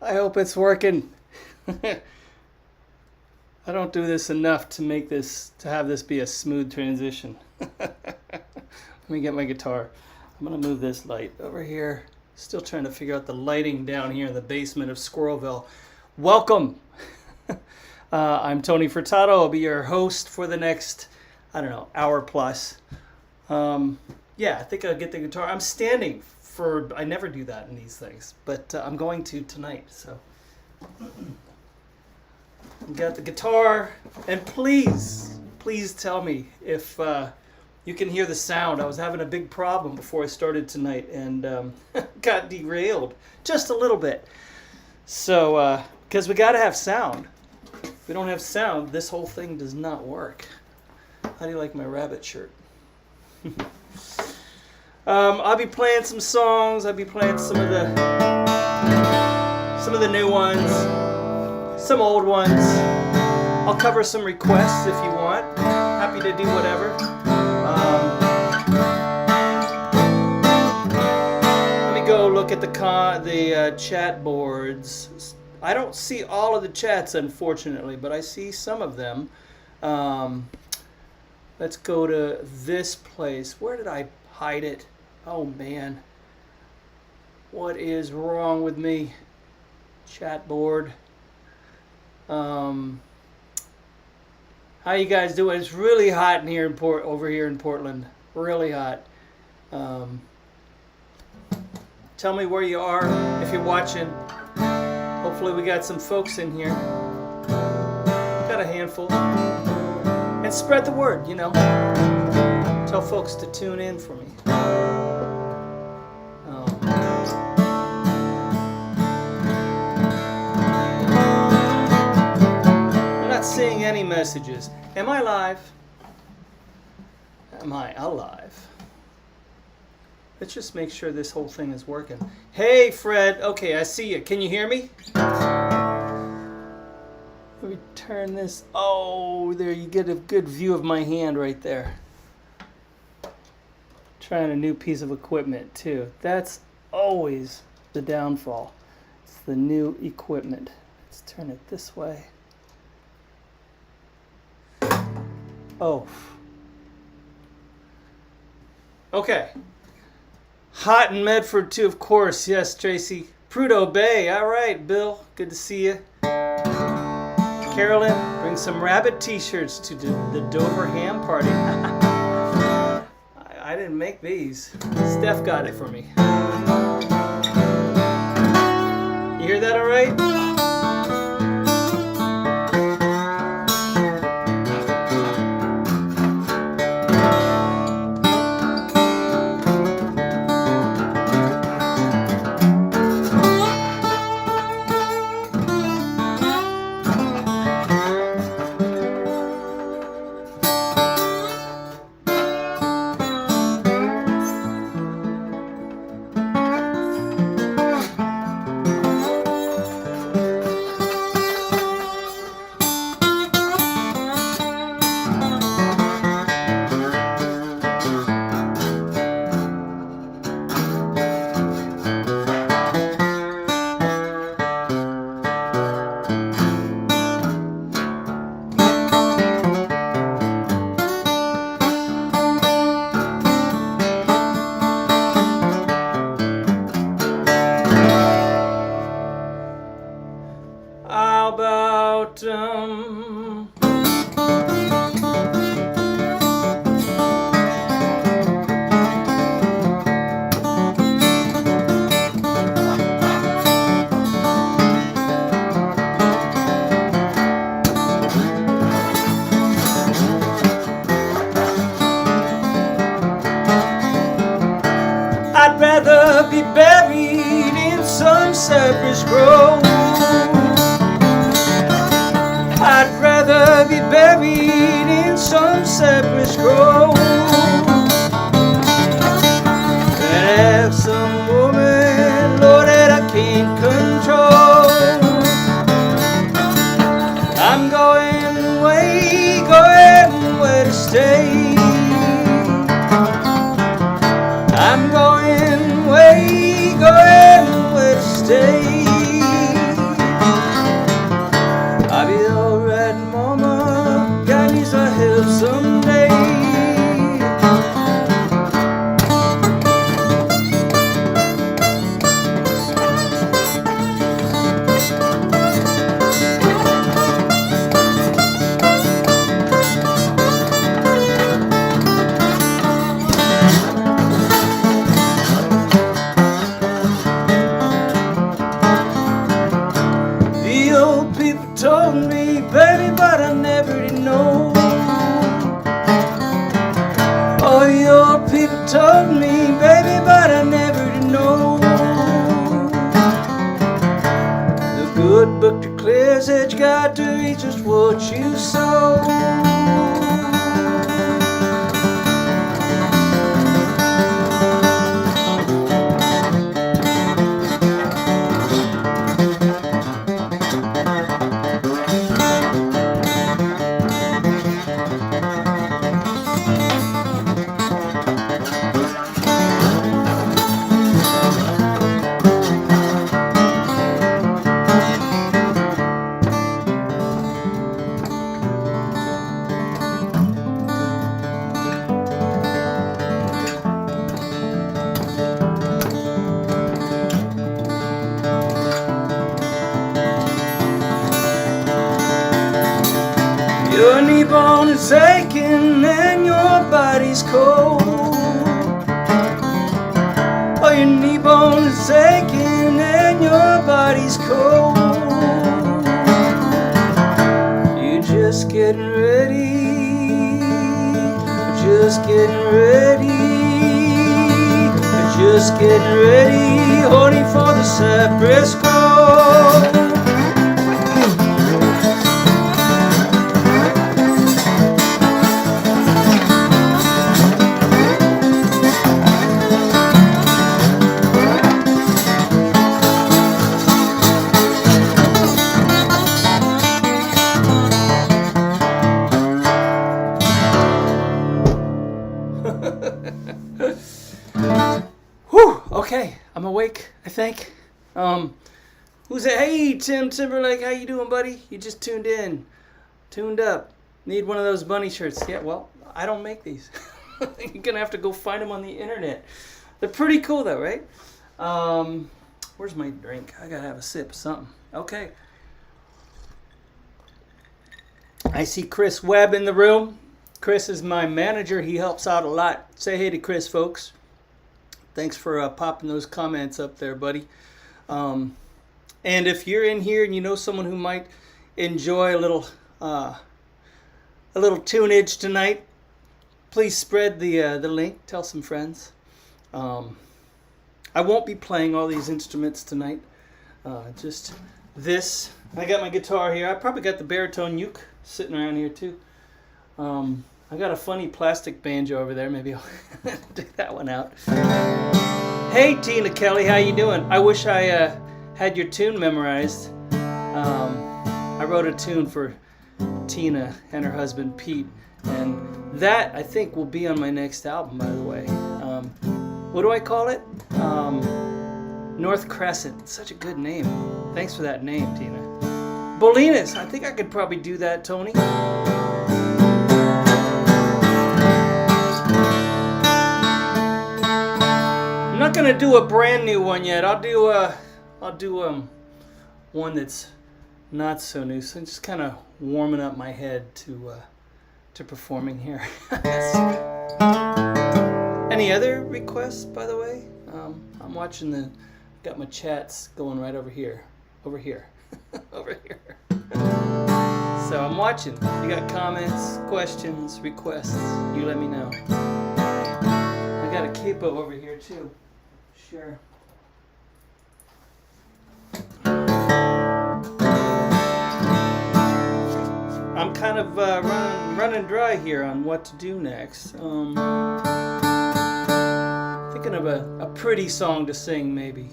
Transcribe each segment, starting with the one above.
I hope it's working. I don't do this enough to have this be a smooth transition. Let me get my guitar. I'm gonna move this light over here. Still trying to figure out the lighting down here in the basement of Squirrelville. Welcome. I'm Tony Furtado. I'll be your host for the next, I don't know, hour plus. Yeah, I think I'll get the guitar. I'm standing I never do that in these things, but I'm going to tonight. So, got the guitar, and please tell me if you can hear the sound. I was having a big problem before I started tonight, and got derailed just a little bit. So, because we got to have sound. If we don't have sound, this whole thing does not work. How do you like my rabbit shirt? I'll be playing some songs. I'll be playing some of the new ones, some old ones. I'll cover some requests if you want. Happy to do whatever. Let me go look at the chat boards. I don't see all of the chats, unfortunately, but I see some of them. Let's go to this place. Where did I hide it? Oh man, what is wrong with me? Chat board. How you guys doing? It's really hot in here over here in Portland. Really hot. Tell me where you are if you're watching. Hopefully we got some folks in here. Got a handful. And spread the word, you know. Tell folks to tune in for me. I'm not seeing any messages. Am I live? Am I alive? Let's just make sure this whole thing is working. Hey, Fred. Okay, I see you. Can you hear me? Let me turn this. Oh, there you get a good view of my hand right there. Trying a new piece of equipment too. That's always the downfall. It's the new equipment. Let's turn it this way. Oh. Okay. Hot in Medford too, of course. Yes, Tracy. Prudhoe Bay. All right, Bill. Good to see you. Carolyn, bring some rabbit t-shirts to the Dover ham party. I didn't make these. Steph got it for me. You hear that all right? I'd rather be buried in some cypress grove. I'd rather be buried in some cypress grove than have some woman, Lord, that I can't control. I'm going away to stay. I'm going away to stay. got to reap just what you sow. Your knee bone is aching and your body's cold. Oh, your knee bone is aching and your body's cold. You're just getting ready. Just getting ready. Just getting ready, honey, for the cypress grove. Whew, okay, I'm awake, I think. Who's it? Hey, Tim Timberlake, how you doing, buddy? You just tuned in, tuned up. Need one of those bunny shirts. Yeah, well, I don't make these. You're gonna have to go find them on the internet. They're pretty cool though, right? Where's my drink? I gotta have a sip of something. Okay. I see Chris Webb in the room. Chris is my manager. He helps out a lot. Say hey to Chris, folks. Thanks for popping those comments up there, buddy. And if you're in here and you know someone who might enjoy a little tunage tonight, please spread the link. Tell some friends. I won't be playing all these instruments tonight. Just this. I got my guitar here. I probably got the baritone uke sitting around here too. I got a funny plastic banjo over there. Maybe I'll take that one out. Hey, Tina Kelly, how you doing? I wish I had your tune memorized. I wrote a tune for Tina and her husband Pete, and that I think will be on my next album, by the way. What do I call it? North Crescent. Such a good name. Thanks for that name, Tina. Bolinas. I think I could probably do that, Tony. I'm not gonna do a brand new one yet. I'll do one that's not so new. So I'm just kind of warming up my head to performing here. Any other requests, by the way? I'm watching got my chats going right over here, over here. So I'm watching. You got comments, questions, requests, you let me know. I got a capo over here too. Sure. I'm kind of running dry here on what to do next. Thinking of a pretty song to sing, maybe.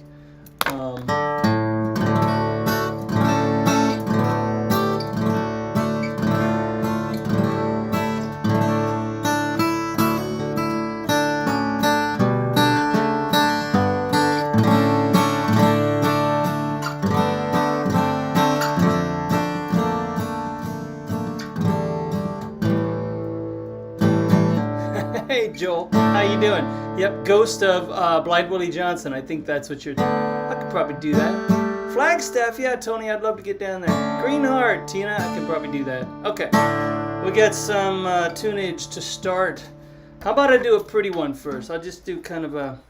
Hey Joel, how you doing? Yep, Ghost of Blind Willie Johnson. I think that's what I could probably do that. Flagstaff, yeah, Tony, I'd love to get down there. Green Heart, Tina, I can probably do that. Okay, we got some tunage to start. How about I do a pretty one first? I'll just do kind of a,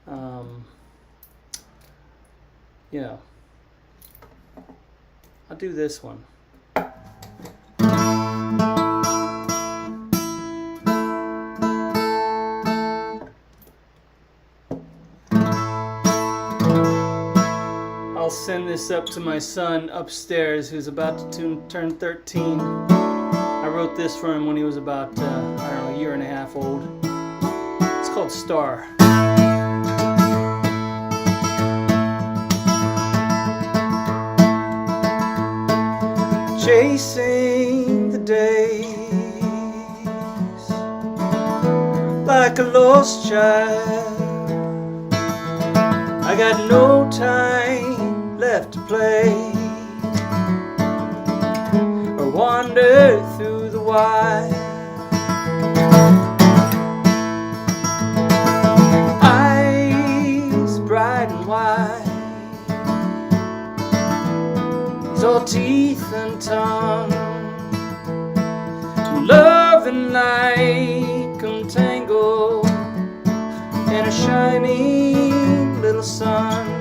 I'll do this one. I'll I'll send this up to my son upstairs who's about to turn 13. I wrote this for him when he was about, I don't know, a year and a half old. It's called Star. Chasing the days like a lost child. I got no time left to play or wander through the wild. Eyes bright and wide, he's all teeth and tongue. Love and light come tangled in a shining little sun.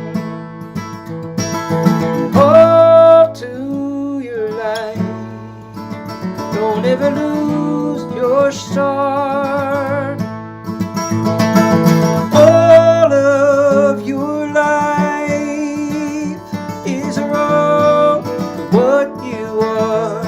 Hold to your light, don't ever lose your start. All of your life is a road to what you are.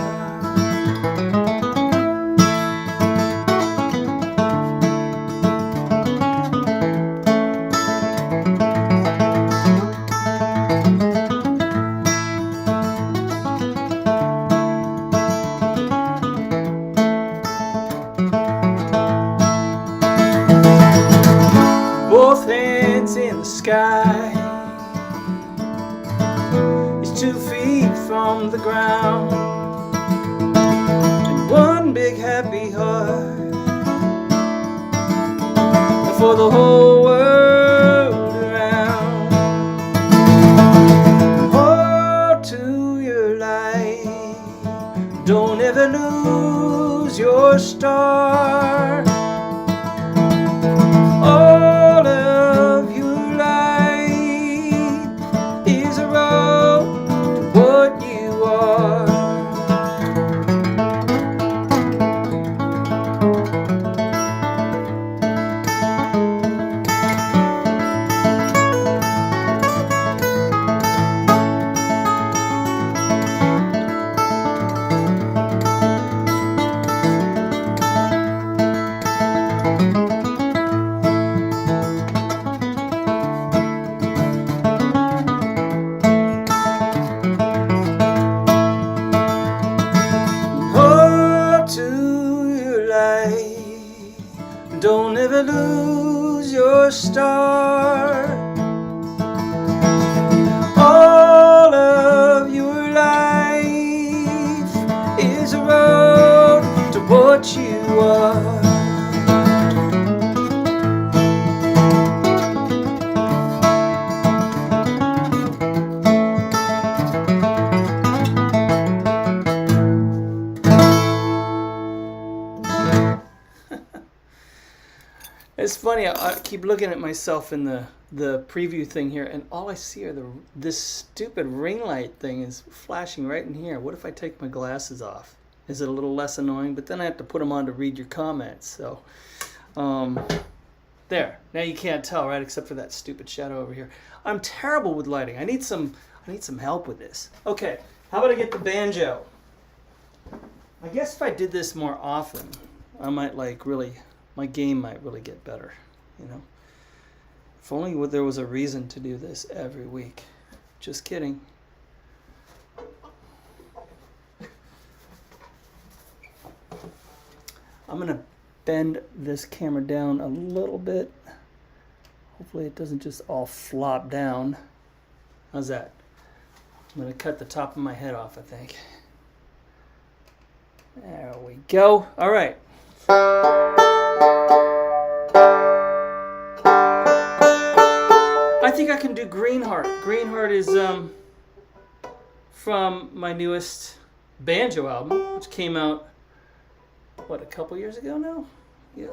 Both hands in the sky, he's 2 feet from the ground, and one big happy heart for the whole world around. Hold to your light, don't ever lose your star. All of your life is a road to what you are. Don't ever lose your star. All of your life is a road to what you are. It's funny, I keep looking at myself in the preview thing here, and all I see are this stupid ring light thing is flashing right in here. What if I take my glasses off? Is it a little less annoying? But then I have to put them on to read your comments. So, there. Now you can't tell, right? Except for that stupid shadow over here. I'm terrible with lighting. I need some help with this. Okay, how about I get the banjo? I guess if I did this more often, I might my game might really get better, you know. If only there was a reason to do this every week. Just kidding. I'm gonna bend this camera down a little bit. Hopefully it doesn't just all flop down. How's that? I'm gonna cut the top of my head off, I think. There we go. All right. I think I can do Greenheart. Greenheart is from my newest banjo album, which came out, what, a couple years ago now? Yes.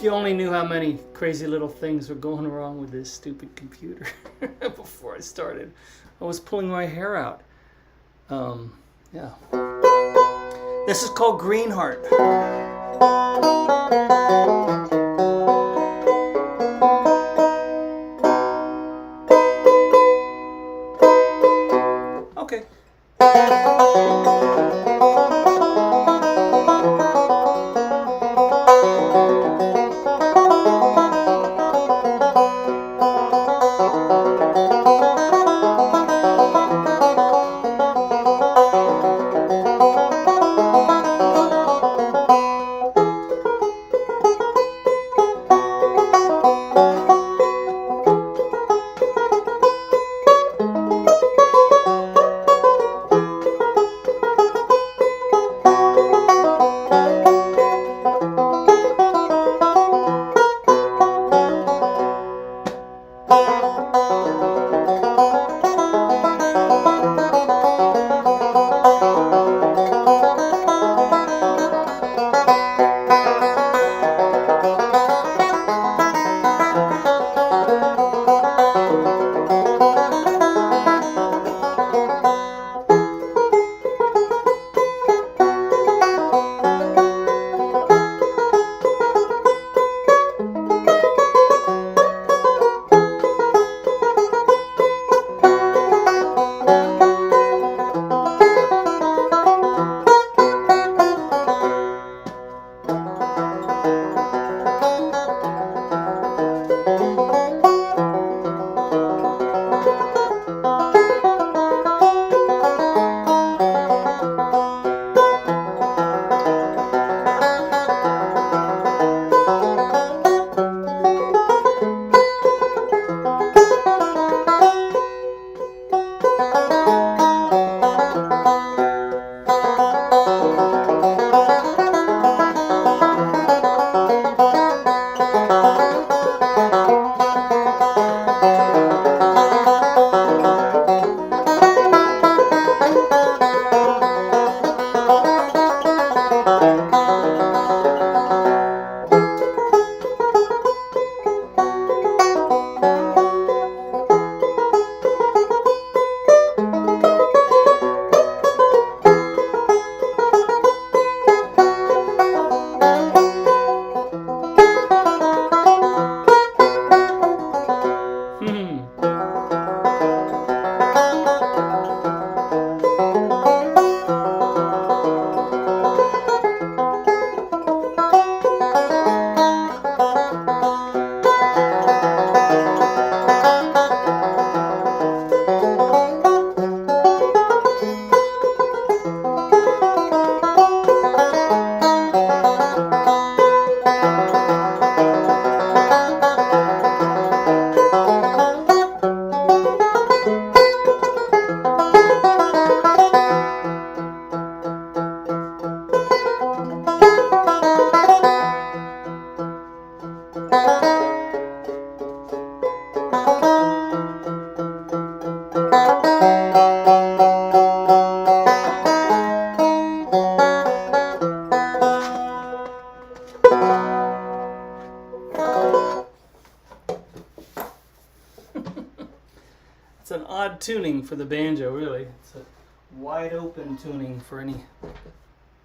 you only knew how many crazy little things were going wrong with this stupid computer before I started. I was pulling my hair out. Yeah. This is called Greenheart. Okay. It's an odd tuning for the banjo, really. It's a wide open tuning for any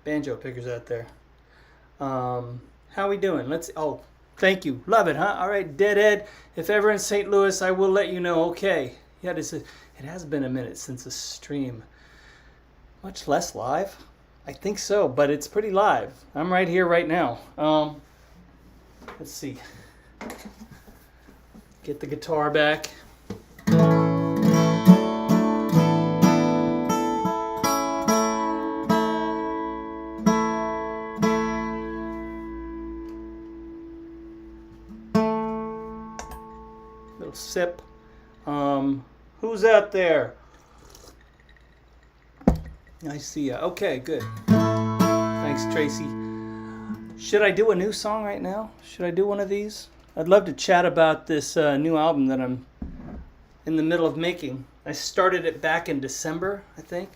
banjo pickers out there. How we doing? Oh, thank you. Love it, huh? All right, Deadhead. If ever in St. Louis, I will let you know. Okay. Yeah, it has been a minute since a stream. Much less live? I think so, but it's pretty live. I'm right here right now. Let's see. Get the guitar back. Little sip. Who's out there? I see ya. Okay, good. Thanks, Tracy. Should I do a new song right now? Should I do one of these? I'd love to chat about this new album that I'm in the middle of making. I started it back in December, I think.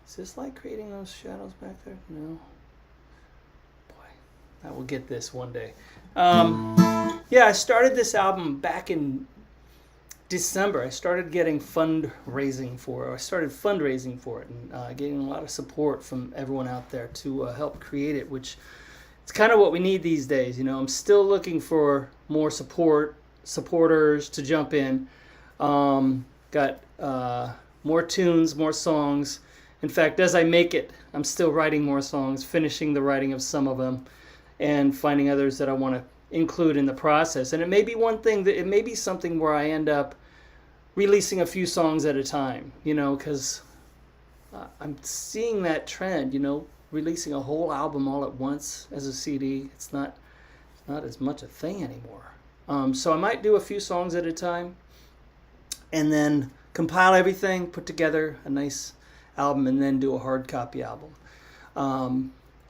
Is this like creating those shadows back there? No. Boy. I will get this one day. Yeah, I started this album back in December. I started getting fundraising for it. I started fundraising for it and getting a lot of support from everyone out there to help create it, which it's kind of what we need these days. You know, I'm still looking for more supporters to jump in. Got more tunes, more songs. In fact, as I make it, I'm still writing more songs, finishing the writing of some of them, and finding others that I want to include in the process. And it may be it may be something where I end up releasing a few songs at a time, you know, because I'm seeing that trend, you know, releasing a whole album all at once as a CD. It's not as much a thing anymore. So I might do a few songs at a time and then compile everything, put together a nice album, and then do a hard copy album.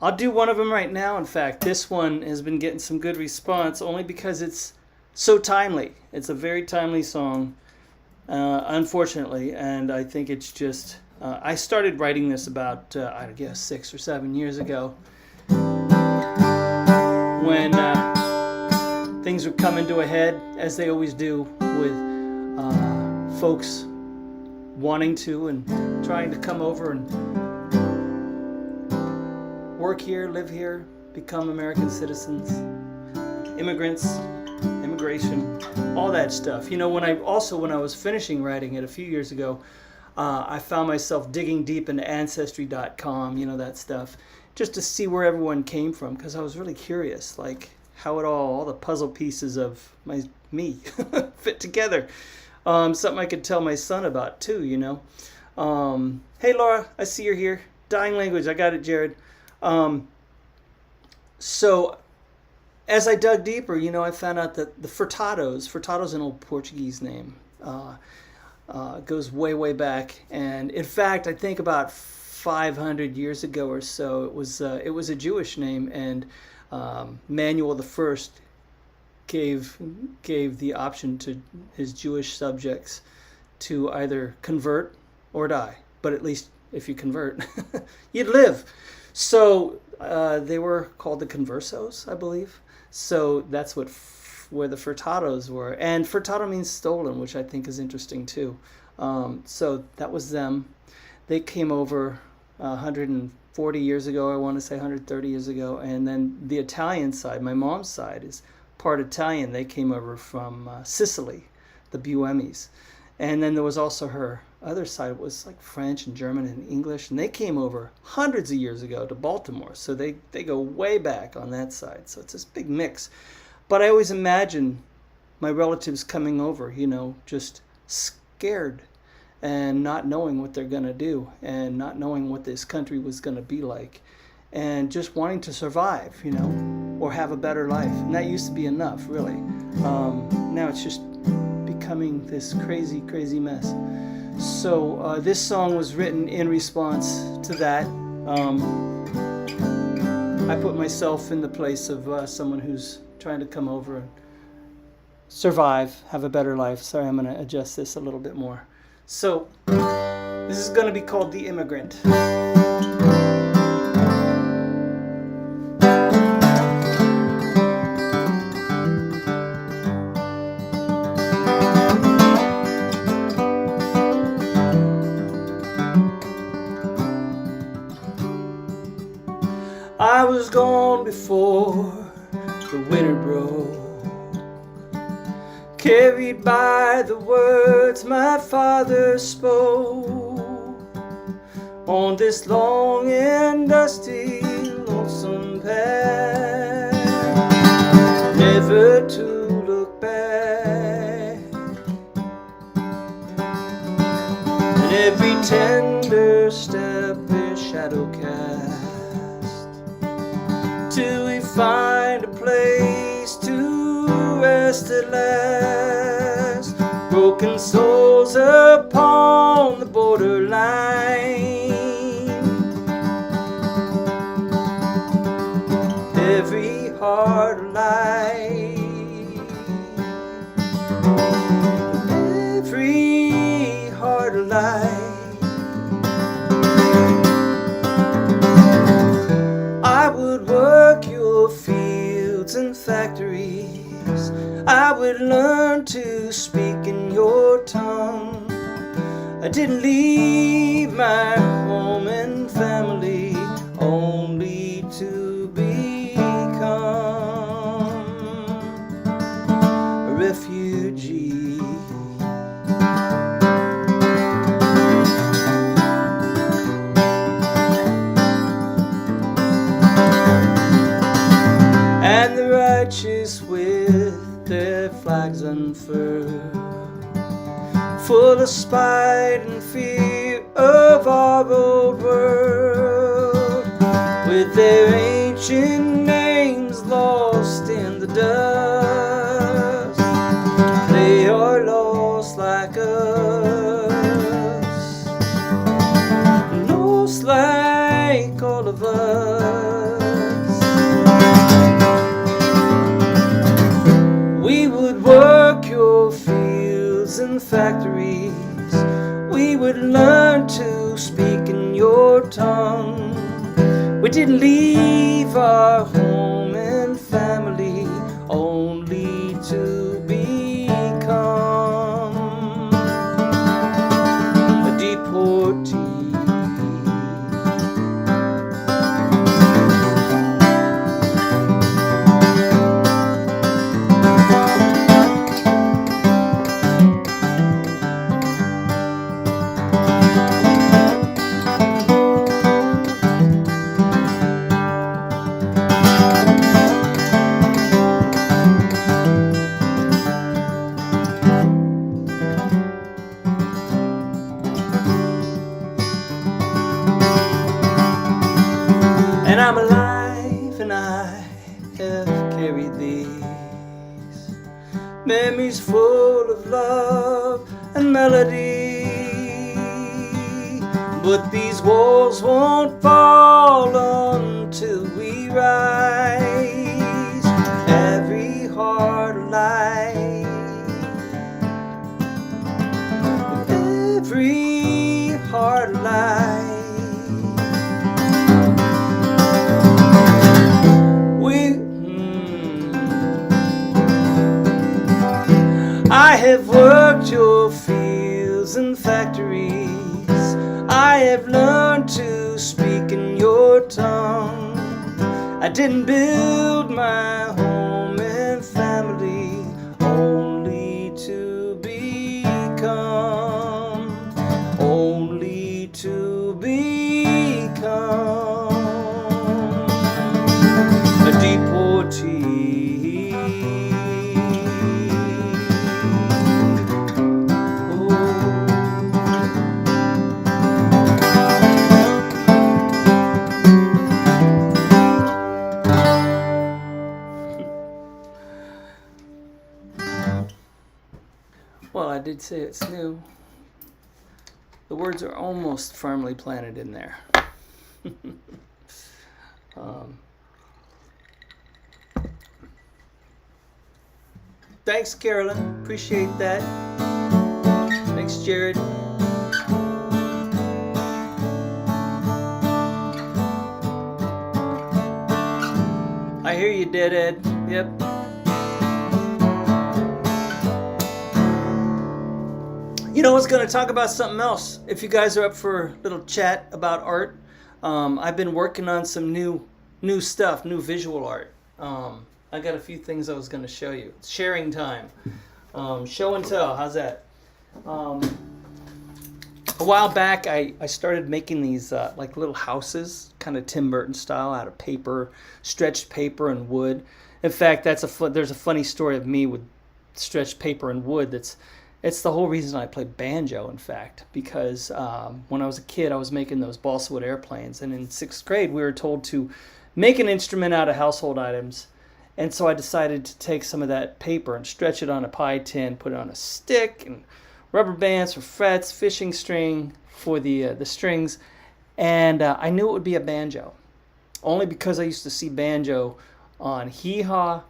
I'll do one of them right now. In fact, this one has been getting some good response only because it's so timely. It's a very timely song, unfortunately, and I think it's just... I started writing this about, I guess, 6 or 7 years ago when things were coming to a head, as they always do, with folks wanting to and trying to come over and work here, live here, become American citizens, immigrants, immigration, all that stuff. You know, when I was finishing writing it a few years ago, I found myself digging deep into Ancestry.com, you know, that stuff, just to see where everyone came from, because I was really curious, like how it all the puzzle pieces of me fit together. Something I could tell my son about too, you know. Hey Laura, I see you're here. Dying language, I got it, Jared. So as I dug deeper, you know, I found out that the Furtado's an old Portuguese name. Goes way, way back. And in fact, I think about 500 years ago or so, it was a Jewish name, and Manuel the First gave the option to his Jewish subjects to either convert or die. But at least if you convert, you'd live. So they were called the Conversos, I believe. So that's where the Furtados were. And Furtado means stolen, which I think is interesting too. So that was them. They came over 140 years ago, I want to say 130 years ago. And then the Italian side, my mom's side, is part Italian. They came over from Sicily, the Buemis. And then there was also her other side was like French and German and English, and they came over hundreds of years ago to Baltimore. So they go way back on that side. So it's this big mix. But I always imagine my relatives coming over, you know, just scared and not knowing what they're going to do and not knowing what this country was going to be like and just wanting to survive, you know, or have a better life. And that used to be enough, really. Now it's just becoming this crazy, crazy mess. So this song was written in response to that. I put myself in the place of someone who's trying to come over and survive, have a better life. Sorry, I'm going to adjust this a little bit more. So this is going to be called The Immigrant. I was gone before the winter broke, carried by the words my father spoke, on this long and dusty, lonesome path, never to look back, and every tender step is shadow cast, till we find a place to rest at last. Broken souls upon the borderline, every heart alive, every heart alive. I would work your fields and factories. I would learn to speak in your tongue. I didn't leave my home and family only to become a refugee. And the righteous with their flags unfurled, full of spite and fear of our old world, with their ancient names lost in the dust. They are lost like us, lost like all of us. We would work your fields and factories. We would learn to speak in your tongue. We didn't leave our home and family only to become a deportee. And I'm alive, and I have carried these memories full of love and melody. But these walls won't fall until we rise. Every heart alive, every heart alive. I have worked your fields and factories. I have learned to speak in your tongue. I didn't build my home and family only to become, only to become a deportee. Well, I did say it's new. The words are almost firmly planted in there. Thanks, Carolyn. Appreciate that. Thanks, Jared. I hear you, Deadhead. Yep. You know, I was going to talk about something else. If you guys are up for a little chat about art, I've been working on some new stuff, new visual art. I got a few things I was going to show you. It's sharing time. Show and tell. How's that? A while back, I started making these like little houses, kind of Tim Burton style, out of paper, stretched paper and wood. In fact, there's a funny story of me with stretched paper and wood. It's the whole reason I played banjo, in fact, because when I was a kid, I was making those balsa wood airplanes, and in 6th grade, we were told to make an instrument out of household items. And so I decided to take some of that paper and stretch it on a pie tin, put it on a stick, and rubber bands for frets, fishing string for the strings, and I knew it would be a banjo, only because I used to see banjo on Hee Haw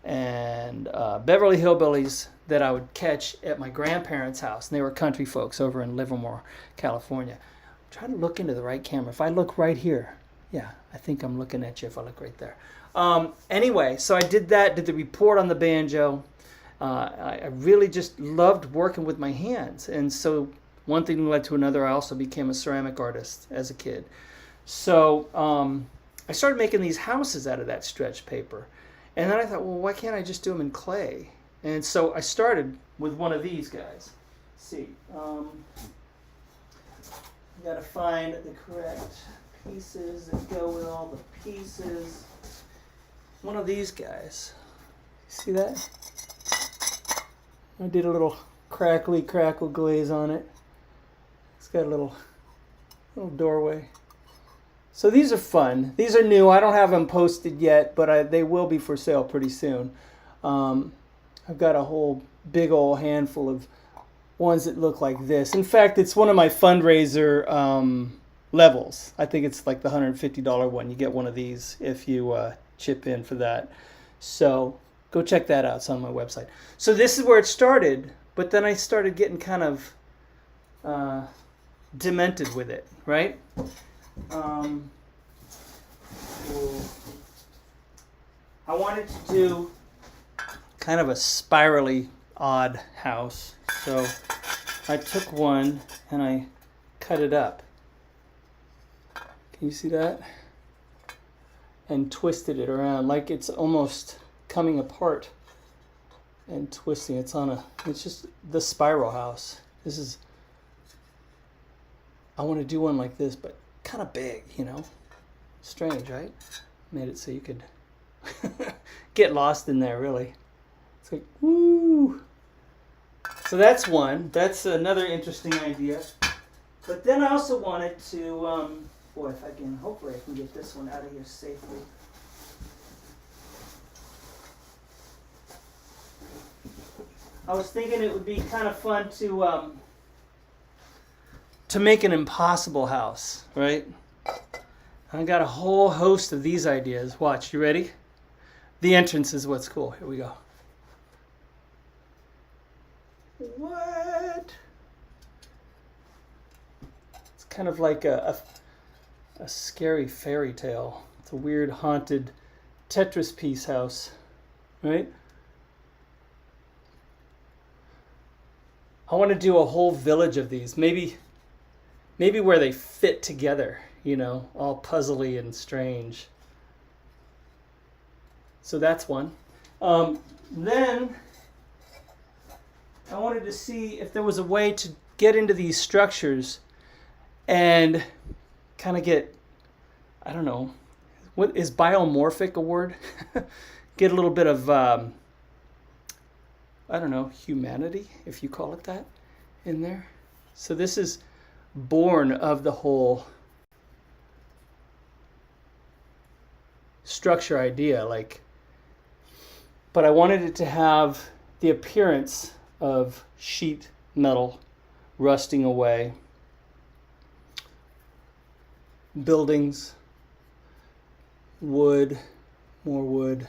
and Beverly Hillbillies that I would catch at my grandparents' house, and they were country folks over in Livermore, California. I'm trying to look into the right camera. If I look right here, yeah, I think I'm looking at you if I look right there. Anyway, so I did that, did the report on the banjo. I really just loved working with my hands. And so one thing led to another. I also became a ceramic artist as a kid. So I started making these houses out of that stretch paper. And then I thought, well, why can't I just do them in clay? And so I started with one of these guys. Let's see. You got to find the correct pieces that go with all the pieces. One of these guys. See that? I did a little crackle glaze on it. It's got a little doorway. So these are fun. These are new. I don't have them posted yet, but they will be for sale pretty soon. I've got a whole big old handful of ones that look like this. In fact, it's one of my fundraiser levels. I think it's like the $150 one. You get one of these if you chip in for that. So go check that out. It's on my website. So this is where it started, but then I started getting kind of demented with it, right? I wanted to do kind of a spirally odd house. So I took one and I cut it up. Can you see that? And twisted it around like it's almost coming apart and twisting. It's just the spiral house. I want to do one like this, but kind of big, you know. Strange, right? Made it so you could get lost in there, really. It's like, woo! So that's one. That's another interesting idea. But then I also wanted to, hopefully I can get this one out of here safely. I was thinking it would be kind of fun to make an impossible house, right? I got a whole host of these ideas. Watch, you ready? The entrance is what's cool. Here we go. What? It's kind of like a scary fairy tale. It's a weird haunted Tetris piece house, right? I want to do a whole village of these. Maybe where they fit together, you know, all puzzly and strange. So that's one. Then I wanted to see if there was a way to get into these structures and kind of get, I don't know, what is biomorphic a word? Get a little bit of, I don't know, humanity, if you call it that, in there. So this is born of the whole structure idea, but I wanted it to have the appearance of sheet metal rusting away, buildings, wood, more wood,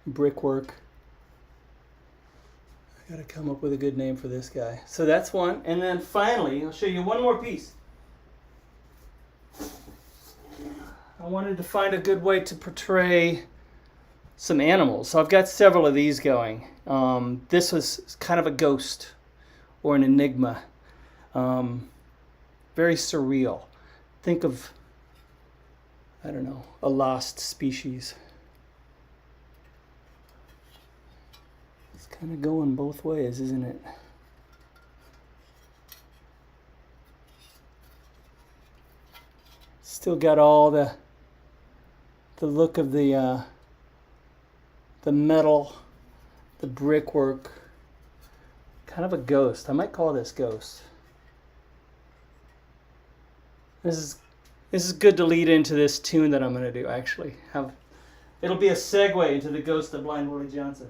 brickwork. I gotta come up with a good name for this guy. So that's one. And then finally, I'll show you one more piece. I wanted to find a good way to portray some animals. So I've got several of these going. This was kind of a ghost or an enigma. Very surreal. Think of, I don't know, a lost species. It's kind of going both ways, isn't it? Still got all the look of the metal, the brickwork. Kind of a ghost. I might call this ghost. This is good to lead into this tune that I'm going to do, actually. It'll be a segue into the Ghost of Blind Willie Johnson.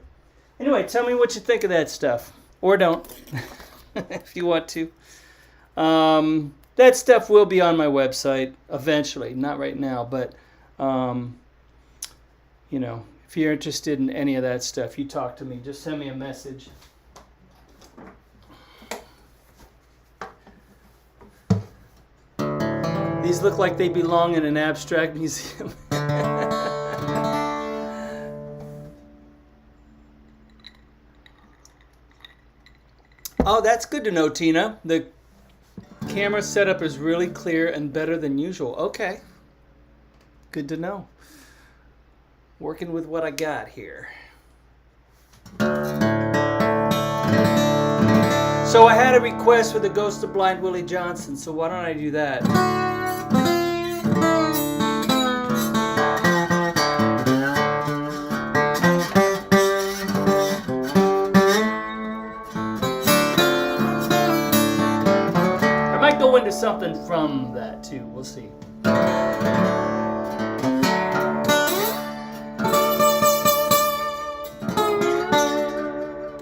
Anyway, tell me what you think of that stuff. Or don't, if you want to. That stuff will be on my website eventually. Not right now, but, you know, if you're interested in any of that stuff, you talk to me. Just send me a message. These look like they belong in an abstract museum. Oh, that's good to know, Tina. The camera setup is really clear and better than usual. Okay. Good to know. Working with what I got here. So I had a request for the Ghost of Blind Willie Johnson, so why don't I do that? I might go into something from that too, we'll see.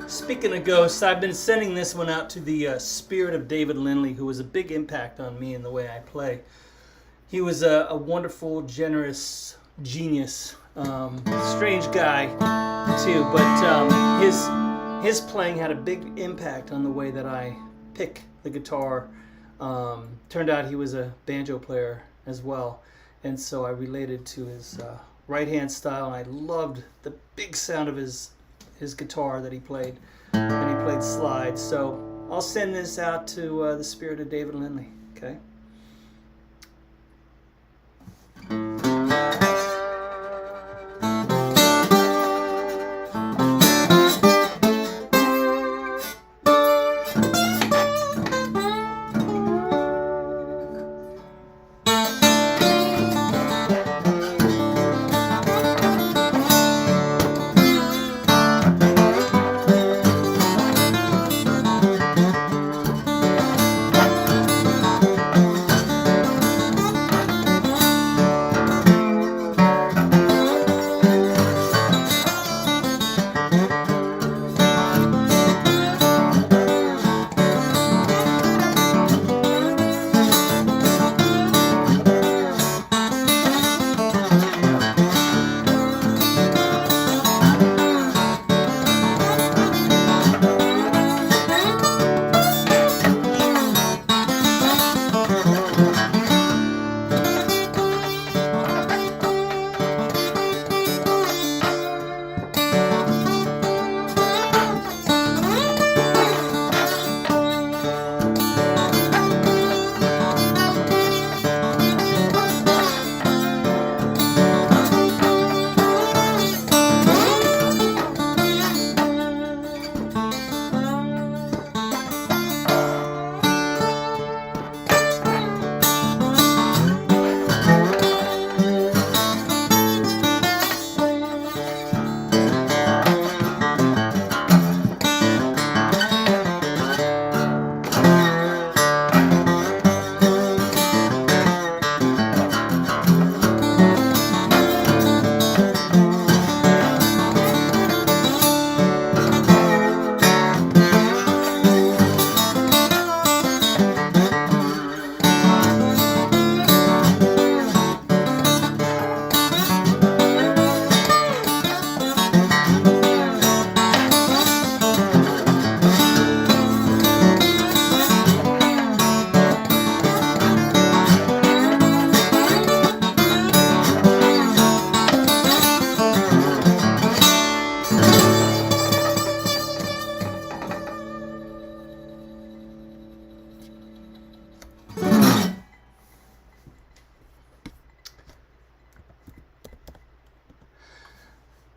Speaking of ghosts, I've been sending this one out to the spirit of David Lindley, who was a big impact on me in the way I play. He was a wonderful, generous genius, strange guy too, but his playing had a big impact on the way that I pick the guitar. Turned out he was a banjo player as well, and so I related to his right-hand style, and I loved the big sound of his guitar that he played, and he played slides. So I'll send this out to the spirit of David Lindley, okay?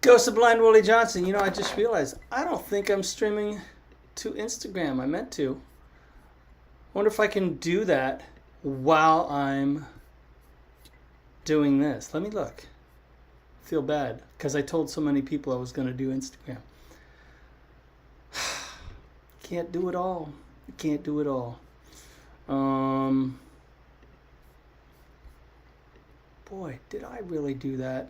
Ghost of Blind Willie Johnson. You know, I just realized I don't think I'm streaming to Instagram. I meant to. Wonder if I can do that while I'm doing this. Let me look. Feel bad because I told so many people I was going to do Instagram. Can't do it all. Can't do it all. Boy, did I really do that?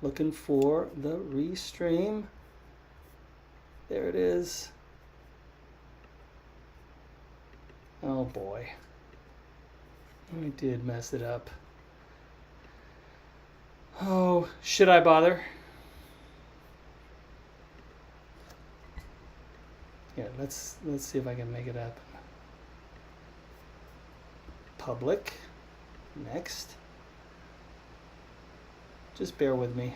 Looking for the restream. There it is. Oh boy. I did mess it up. Oh, should I bother? Yeah, let's see if I can make it happen. public. Next. Just bear with me.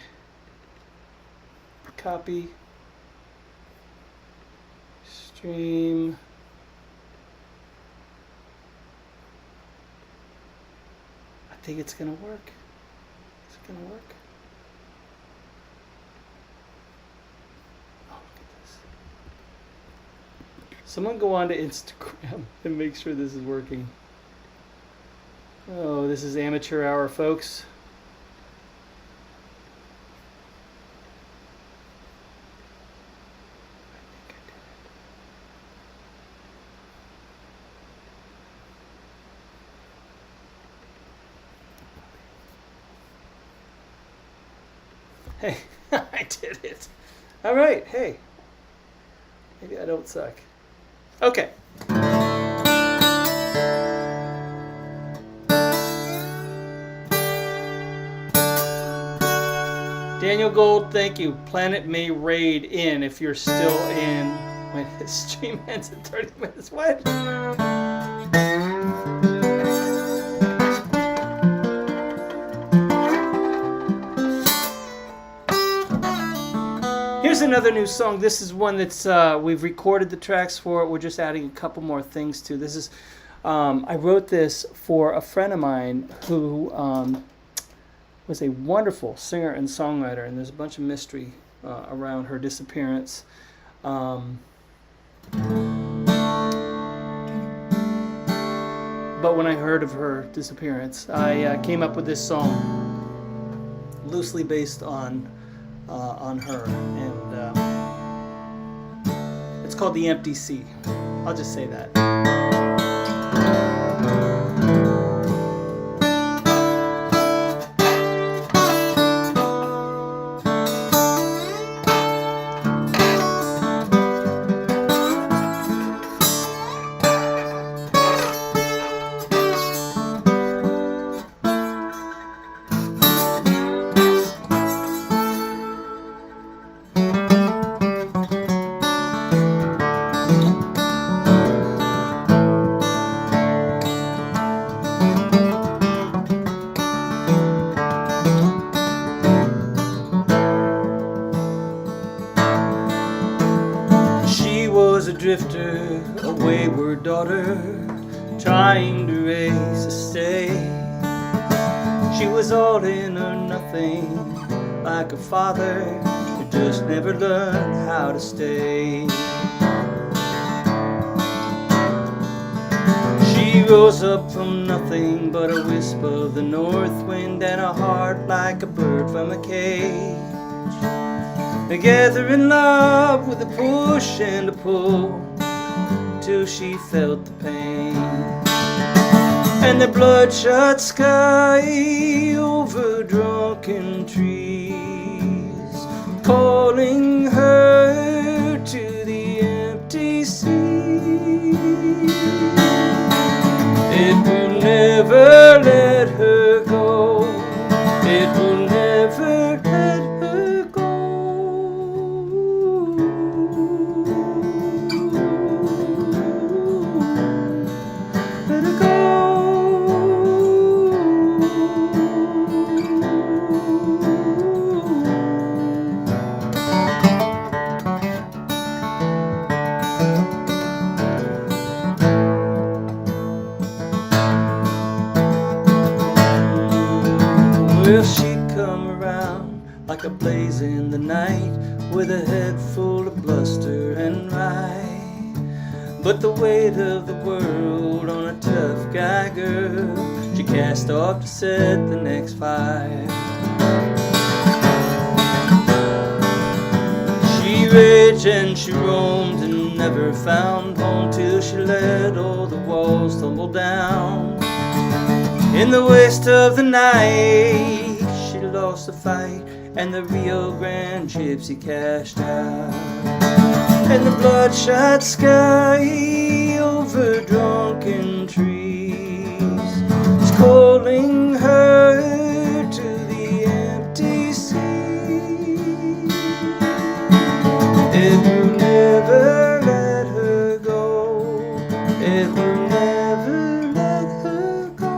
Copy. Stream. I think it's going to work. Is it going to work? Oh, look at this. Someone go on to Instagram and make sure this is working. Oh, this is amateur hour, folks. Hey, I did it. All right, hey. Maybe I don't suck. Okay. Daniel Gold, thank you. Planet may raid in if you're still in when his stream ends in 30 minutes. What? Here's another new song. This is one that's we've recorded the tracks for it. We're just adding a couple more things to. This is I wrote this for a friend of mine who was a wonderful singer and songwriter, and there's a bunch of mystery around her disappearance. But when I heard of her disappearance, I came up with this song, loosely based on her, and it's called "The Empty Sea." I'll just say that. Drifter, a wayward daughter, trying to raise a state. She was all in or nothing, like a father who just never learned how to stay. She rose up from nothing but a wisp of the north wind and a heart like a bird from a cage. Together in love with a push and a pull, till she felt the pain. And the bloodshot sky over drunken trees, calling her to the empty sea. It will never let her go. It will never let her go. Let her go. Well, she'd come around like a blaze in the night, with a head full of bluster and rye. But the weight of the world on a tough guy girl, she cast off to set the next fire. She raged and she roamed and never found home, till she let all the walls tumble down. In the waste of the night, she lost the fight, and the Rio Grande gypsy cashed out. And the bloodshot sky over drunken trees is calling her to the empty sea. It will never let her go. It will never let her go.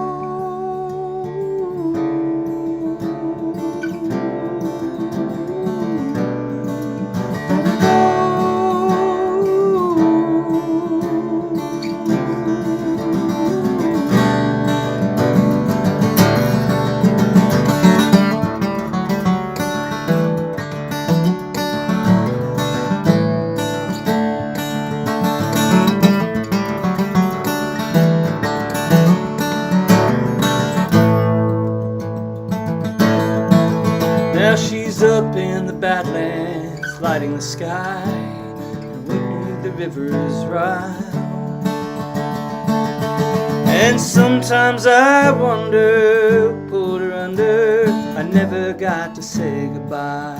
He's up in the Badlands, lighting the sky, and when the rivers rise. And sometimes I wonder, pulled her under, I never got to say goodbye.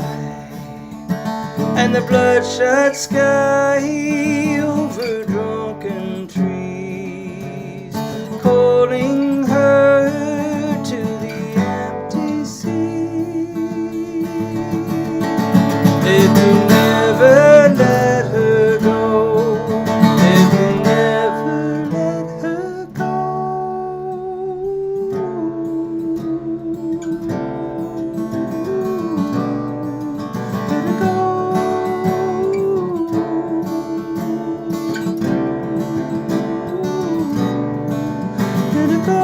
And the bloodshot sky over drunken trees, calling her to the empty sea. If you never let her go, if you never let her go, let her go. Let her go.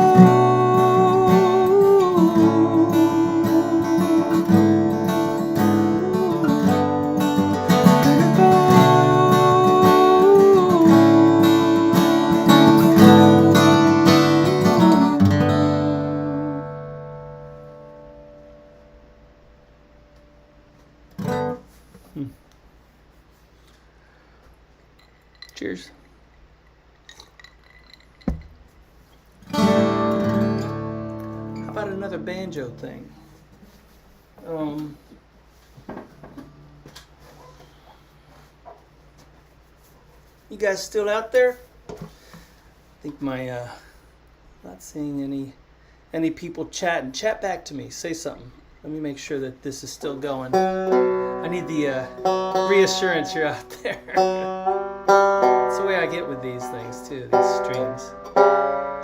Cheers. How about another banjo thing? You guys still out there? I think my not seeing any people chatting. Chat back to me. Say something. Let me make sure that this is still going. I need the reassurance you're out there. That's the way I get with these things too, these streams.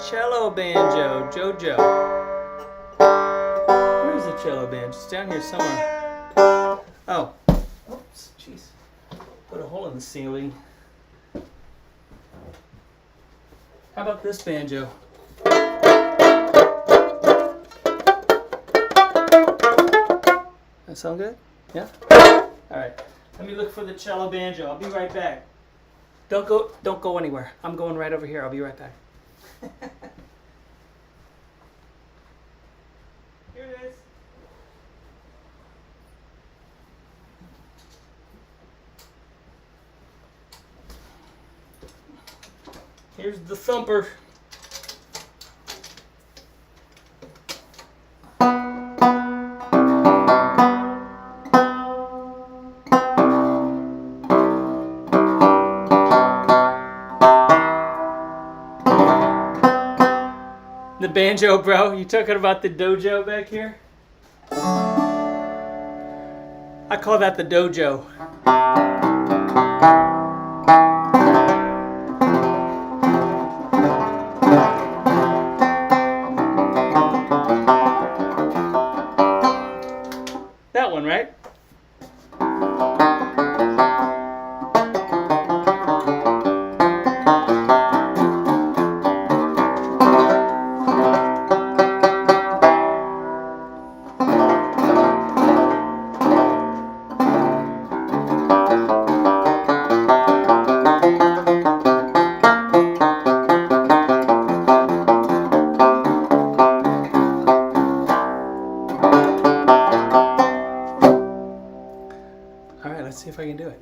Cello banjo, Jojo. Where's the cello banjo? It's down here somewhere. Oh. Oops, jeez. Put a hole in the ceiling. How about this banjo? That sound good? Yeah? Alright. Let me look for the cello banjo. I'll be right back. Don't go anywhere. I'm going right over here. I'll be right back. Here it is. Here's the thumper. The banjo, bro. You talking about the dojo back here? I call that the dojo. That one, right? Let's see if I can do it.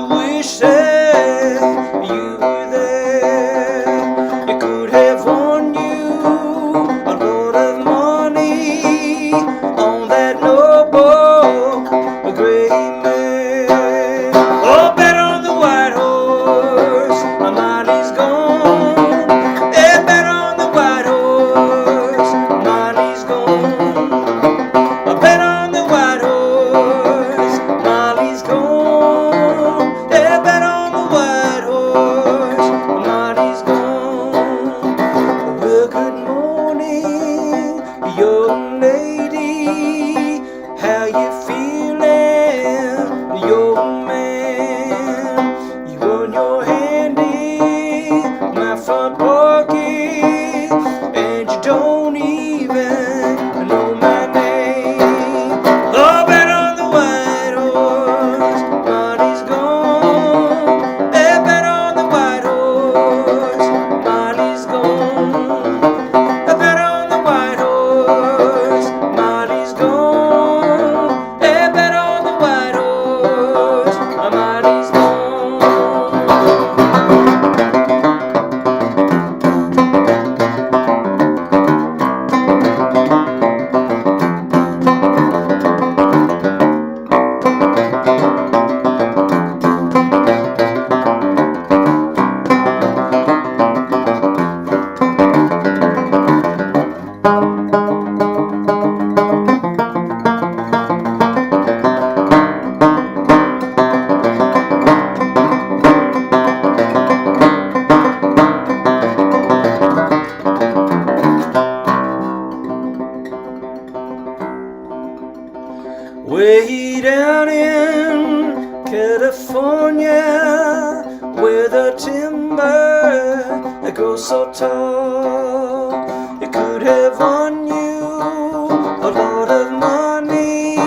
wish that you were there. You could have won you a lot of money on that noble, a great man. Oh, bet on the white horse, my money's gone. Yeah, bet on the white horse, money's gone. I bet on the white horse, Molly's gone. Yeah, bet on the white horse, Molly's gone. Well, good morning, young lady. How you feeling, young man? You run your hand in my front pocket, and you don't even know my name. Oh, bet on the white horse, Molly's gone. Yeah, bet on the white horse, Molly's gone. I bet on the white horse, Molly's gone. Yeah, bet on the white horse, Molly's gone. Way down in California, where the timber grows so tall, it could have won you a lot of money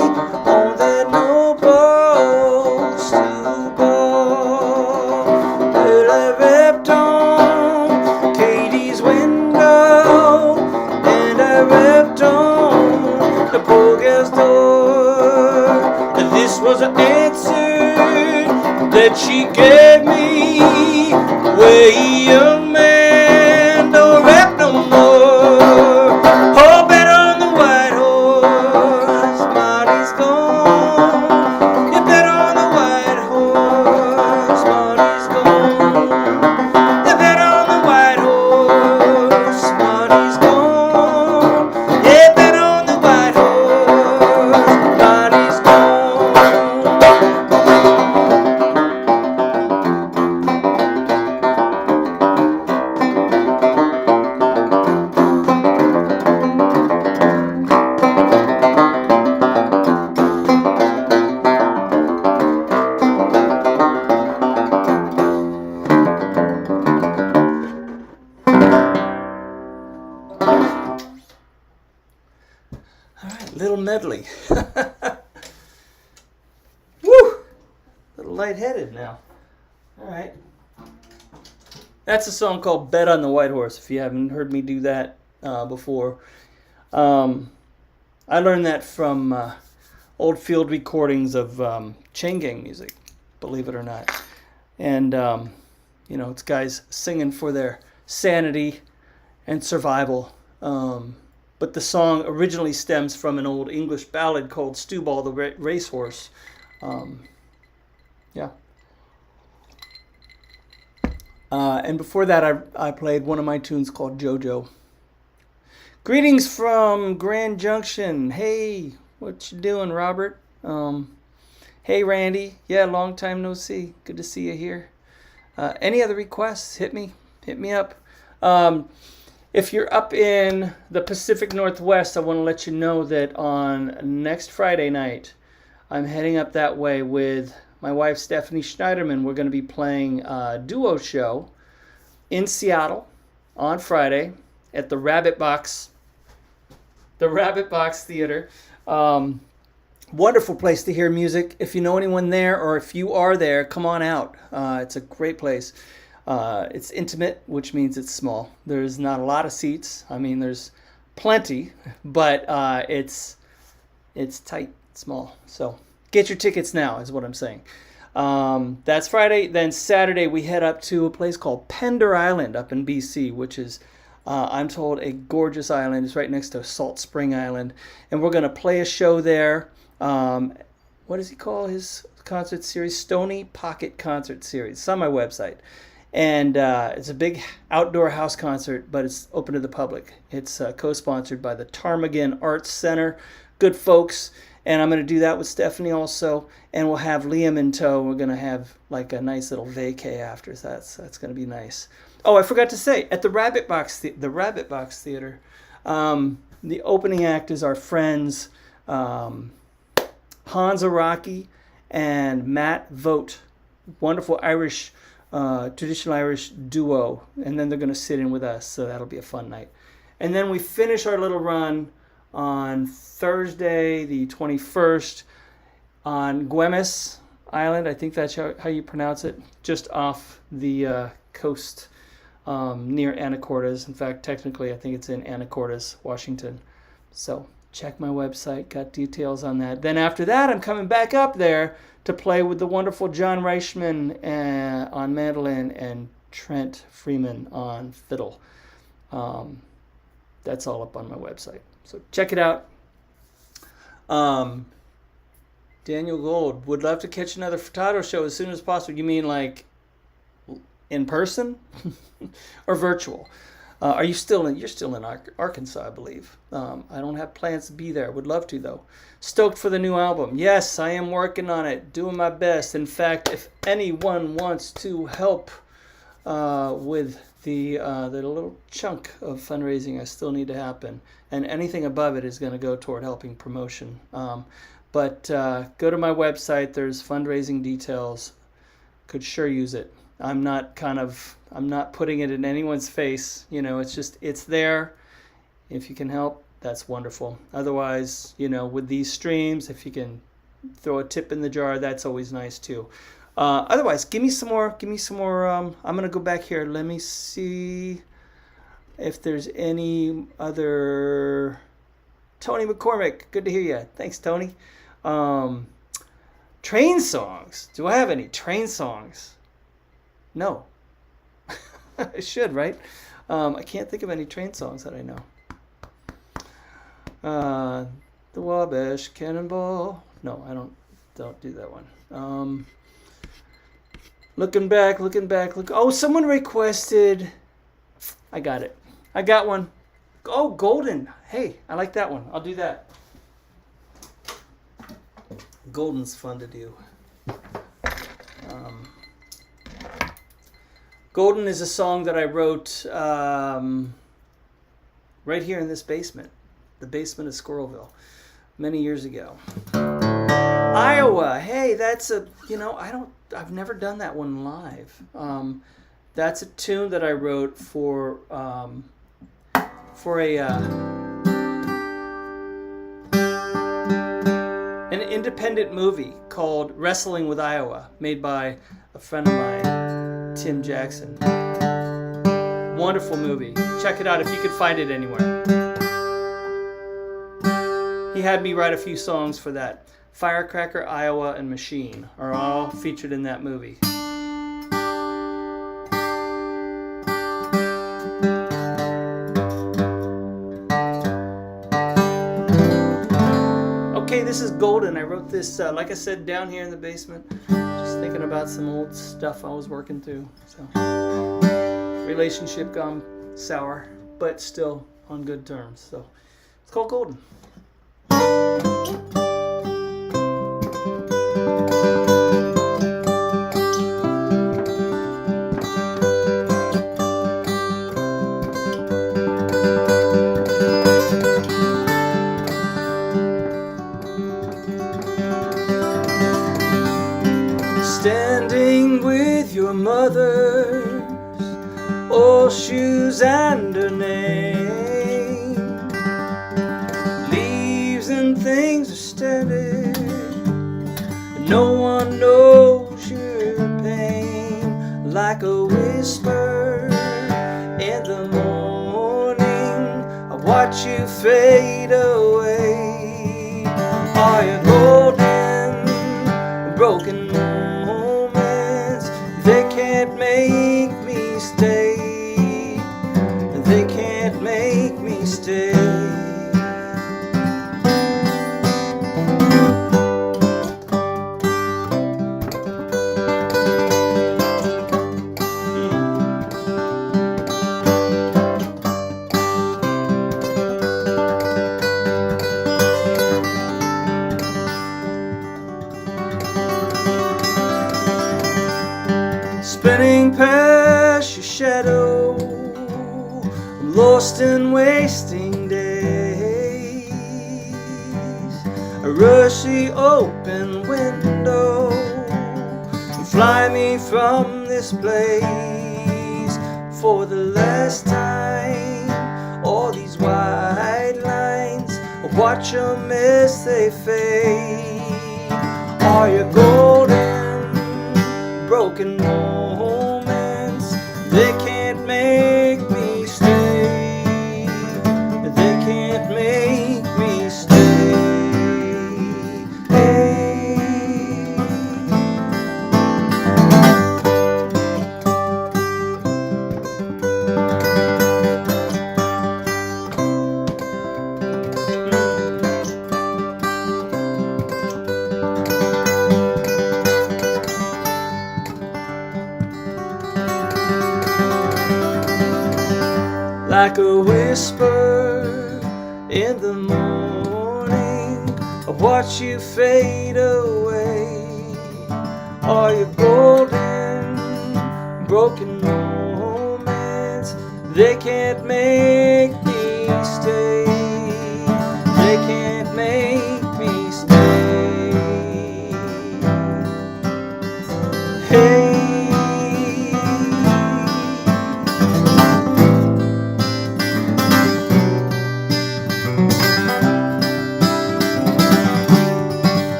on that noble steel ball. Well, I rapped on Katie's window, and I rapped on the poor girl's door. This was an answer that she gave me. Way, young man, don't rap no more. Oh, bet on the white horse, Molly's gone. You bet on the white horse, Molly's gone. You bet on the white horse, Molly's gone. Yeah, bet on the white horse, Molly's gone. All right, little medley. Woo! A little lightheaded now. All right. That's a song called Bet on the White Horse, if you haven't heard me do that before. I learned that from old field recordings of chain gang music, believe it or not. And, it's guys singing for their sanity and survival. But the song originally stems from an old English ballad called Stewball the Racehorse. And before that, I played one of my tunes called JoJo. Greetings from Grand Junction. Hey, what you doing, Robert? Hey, Randy. Yeah, long time no see. Good to see you here. Any other requests? Hit me up. If you're up in the Pacific Northwest, I want to let you know that on next Friday night, I'm heading up that way with my wife, Stephanie Schneiderman. We're going to be playing a duo show in Seattle on Friday at the Rabbit Box Theater. Wonderful place to hear music. If you know anyone there, or if you are there, come on out. It's a great place. It's intimate, which means it's small. There's not a lot of seats. I mean, there's plenty, but it's tight, small. So get your tickets now, is what I'm saying. That's Friday. Then Saturday we head up to a place called Pender Island up in BC, which is, I'm told, a gorgeous island. It's right next to Salt Spring Island. And we're going to play a show there. What does he call his concert series? Stony Pocket Concert Series. It's on my website. And it's a big outdoor house concert, but it's open to the public. It's co-sponsored by the Ptarmigan Arts Center. Good folks. And I'm going to do that with Stephanie also. And we'll have Liam in tow. We're going to have like a nice little vacay after. So that's going to be nice. Oh, I forgot to say, at the Rabbit Box Theater, the opening act is our friends Hans Araki and Matt Vogt. Wonderful Irish, traditional Irish duo. And then they're going to sit in with us. So that'll be a fun night. And then we finish our little run on Thursday, the 21st, on Güemes Island. I think that's how you pronounce it. Just off the coast near Anacortes. In fact, technically, I think it's in Anacortes, Washington. So check my website. Got details on that. Then after that, I'm coming back up there to play with the wonderful John Reichman on mandolin and Trent Freeman on fiddle. That's all up on my website. So check it out. Daniel Gold, would love to catch another Furtado show as soon as possible. You mean like in person or virtual? You're still in Arkansas, I believe. I don't have plans to be there. Would love to, though. Stoked for the new album. Yes, I am working on it. Doing my best. In fact, if anyone wants to help with the little chunk of fundraising I still need to happen, and anything above it is going to go toward helping promotion. But go to my website. There's fundraising details. Could sure use it. I'm not putting it in anyone's face. It's there. If you can help, that's wonderful. Otherwise, with these streams, if you can throw a tip in the jar, that's always nice too. Otherwise, give me some more. I'm going to go back here. Let me see if there's any other. Tony McCormick, good to hear you. Thanks, Tony. Train songs. Do I have any train songs? No. I should, right? I can't think of any train songs that I know. The Wabash Cannonball. No, I don't do that one. Looking back. Oh, someone requested. I got it. I got one. Oh, Golden. Hey, I like that one. I'll do that. Golden's fun to do. Golden is a song that I wrote right here in this basement, the basement of Squirrelville, many years ago. Iowa, hey, that's I've never done that one live. That's a tune that I wrote for an independent movie called Wrestling with Iowa, made by a friend of mine, Tim Jackson. Wonderful movie. Check it out if you could find it anywhere. He had me write a few songs for that. Firecracker, Iowa, and Machine are all featured in that movie. Okay, this is Golden. I wrote this, like I said, down here in the basement. Just thinking about some old stuff I was working through. So, relationship gone sour, but still on good terms. So, it's called Golden. Standing with your mother's old shoes and her name, leaves and things are steady, no one knows your pain, like a whisper in the morning, I watch you fade away. Are you golden, broken morning? running past your shadow, lost in wasting days. I rush the open window and fly me from this place for the last time. All these white lines, I watch them as they fade. Are you golden, broken moments? They can't make me stay. They can't make me stay. Like a whisper in the morning, I watch you fade away. Are you golden, broken moments? They can't make me stay. They can't make me stay. Hey.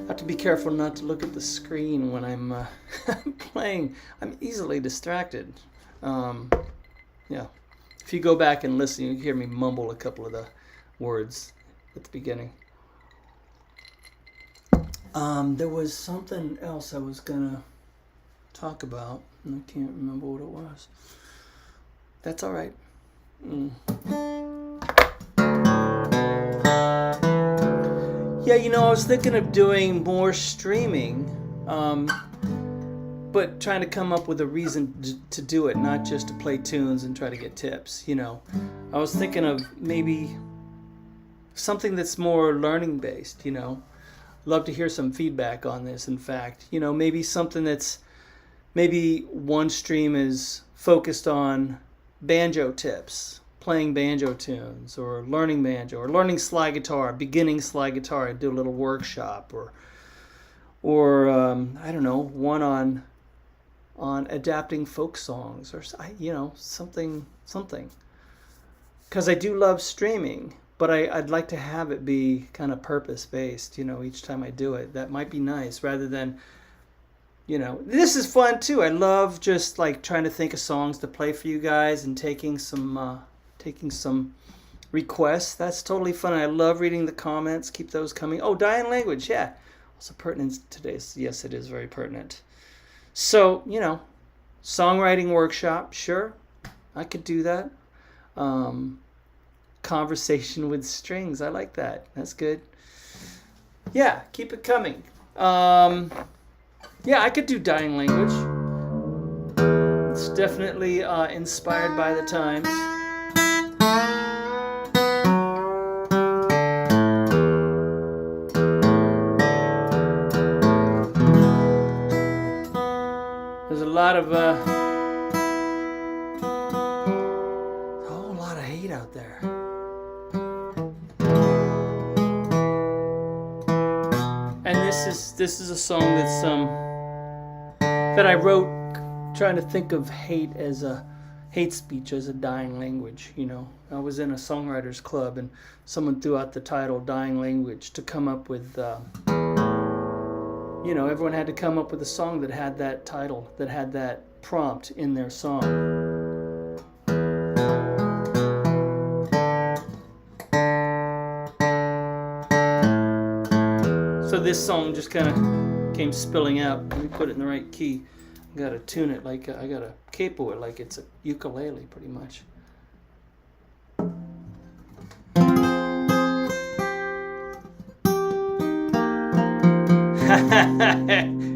Have to be careful not to look at the screen when I'm playing. I'm easily distracted. Yeah. If you go back and listen, you can hear me mumble a couple of the words at the beginning. There was something else I was gonna talk about, and I can't remember what it was. That's all right. Yeah, you know, I was thinking of doing more streaming, but trying to come up with a reason to do it, not just to play tunes and try to get tips, you know. I was thinking of maybe something that's more learning based, you know. Love to hear some feedback on this, in fact. You know, maybe something that's, maybe one stream is focused on banjo tips, playing banjo tunes, or learning banjo, or learning slide guitar, beginning slide guitar. I do a little workshop, or I don't know, one on adapting folk songs, or you know, something. Because I do love streaming, but I'd like to have it be kind of purpose based. You know, each time I do it, that might be nice, rather than, you know, this is fun too. I love just like trying to think of songs to play for you guys and taking some requests. That's totally fun. I love reading the comments. Keep those coming. Oh, dying language, yeah. Also pertinent today. Yes, it is very pertinent. So, you know, songwriting workshop, sure, I could do that. Conversation with strings, I like that. That's good. Yeah, keep it coming. Yeah, I could do dying language. It's definitely inspired by the times. There's a lot of a whole lot of hate out there. And this is a song that's that I wrote trying to think of hate speech as a dying language, you know. I was in a songwriters club and someone threw out the title Dying Language to come up with you know, everyone had to come up with a song that had that title, that had that prompt in their song. this song just kind of came spilling out. Let me put it in the right key. I gotta tune it like I gotta capo it like it's a ukulele, pretty much.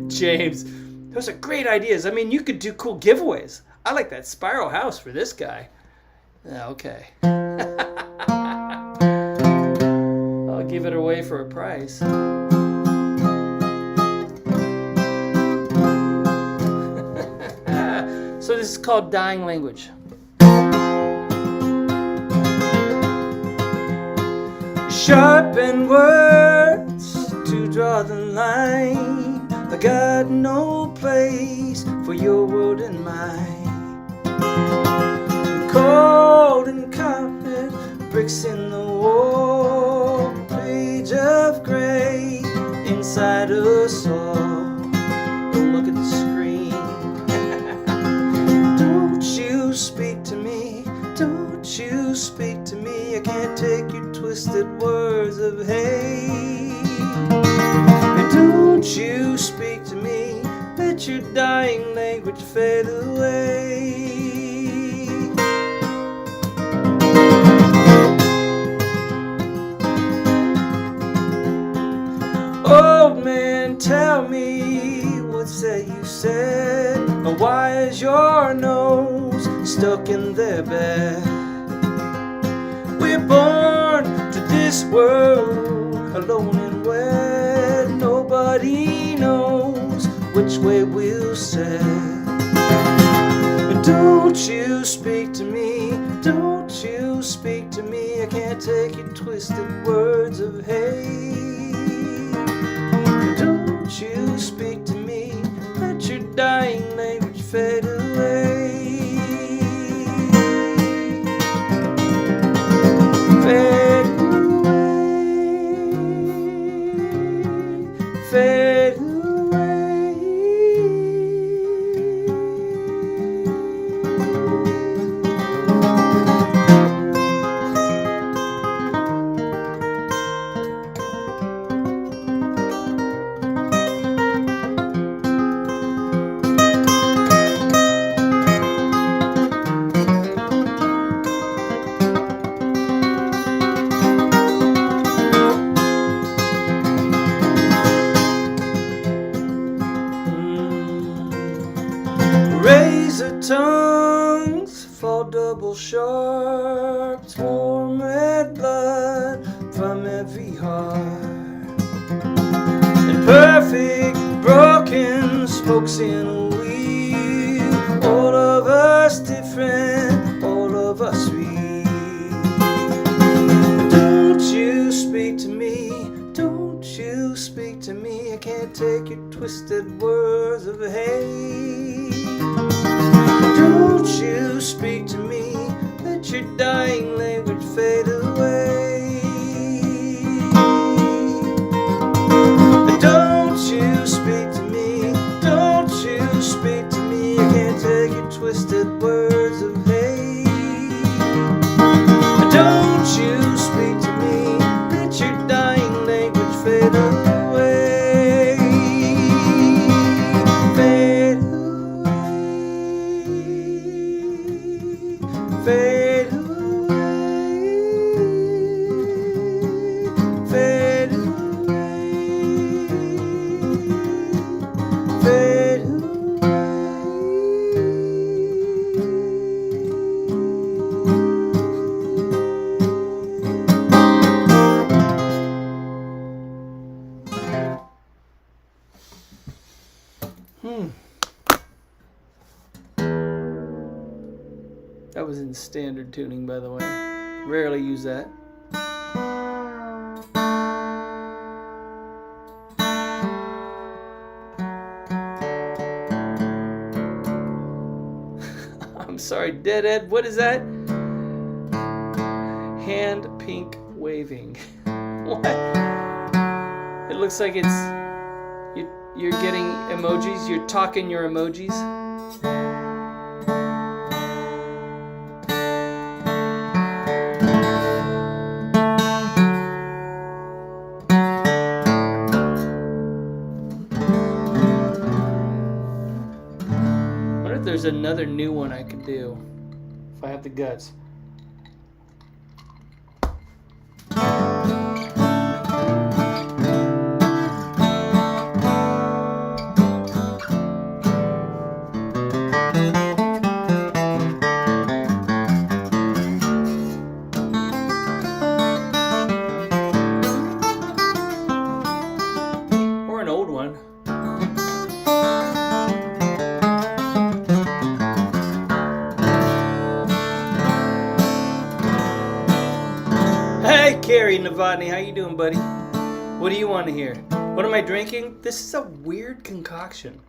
James, those are great ideas. I mean, you could do cool giveaways. I like that spiral house for this guy. Yeah, okay. I'll give it away for a price. So this is called Dying Language. Sharpen words to draw the line. I got no place for your world and mine. Cold and carpet, bricks in the wall, page of gray inside us all. Don't look at the screen. Don't you speak to me, don't you speak to me. I can't take your twisted words of hate. Don't you speak to me, let your dying language fade away. Old man, tell me what's that you said, and why is your nose stuck in their bed? We're born to this world alone and wed. Nobody knows which way we'll set. Don't you speak to me, don't you speak to me. I can't take your twisted words of hate. Don't you speak to me, let your dying language fade away. Fade away, fade away. Razor tongues fall double sharp, warm red blood from every heart. Imperfect, broken spokes in a wheel. All of us different, all of us weak. Don't you speak to me, don't you speak to me. I can't take your twisted words of hate. Don't you speak to me, let your dying language fade away. Don't you speak to me, don't you speak to me. I can't take your twisted words of hate. Don't you speak to me, let your dying language fade away. Fade fade away, fade away, fade away. That was in standard tuning, by the way. Rarely use that. I'm sorry, Deadhead. What is that? Hand pink waving. What? It looks like it's you're getting emojis. You're talking your emojis. there's another new one I could do if I have the guts. Or an old one. Hey, Carrie Novotny, how you doing, buddy? What do you want to hear? What am I drinking? This is a weird concoction.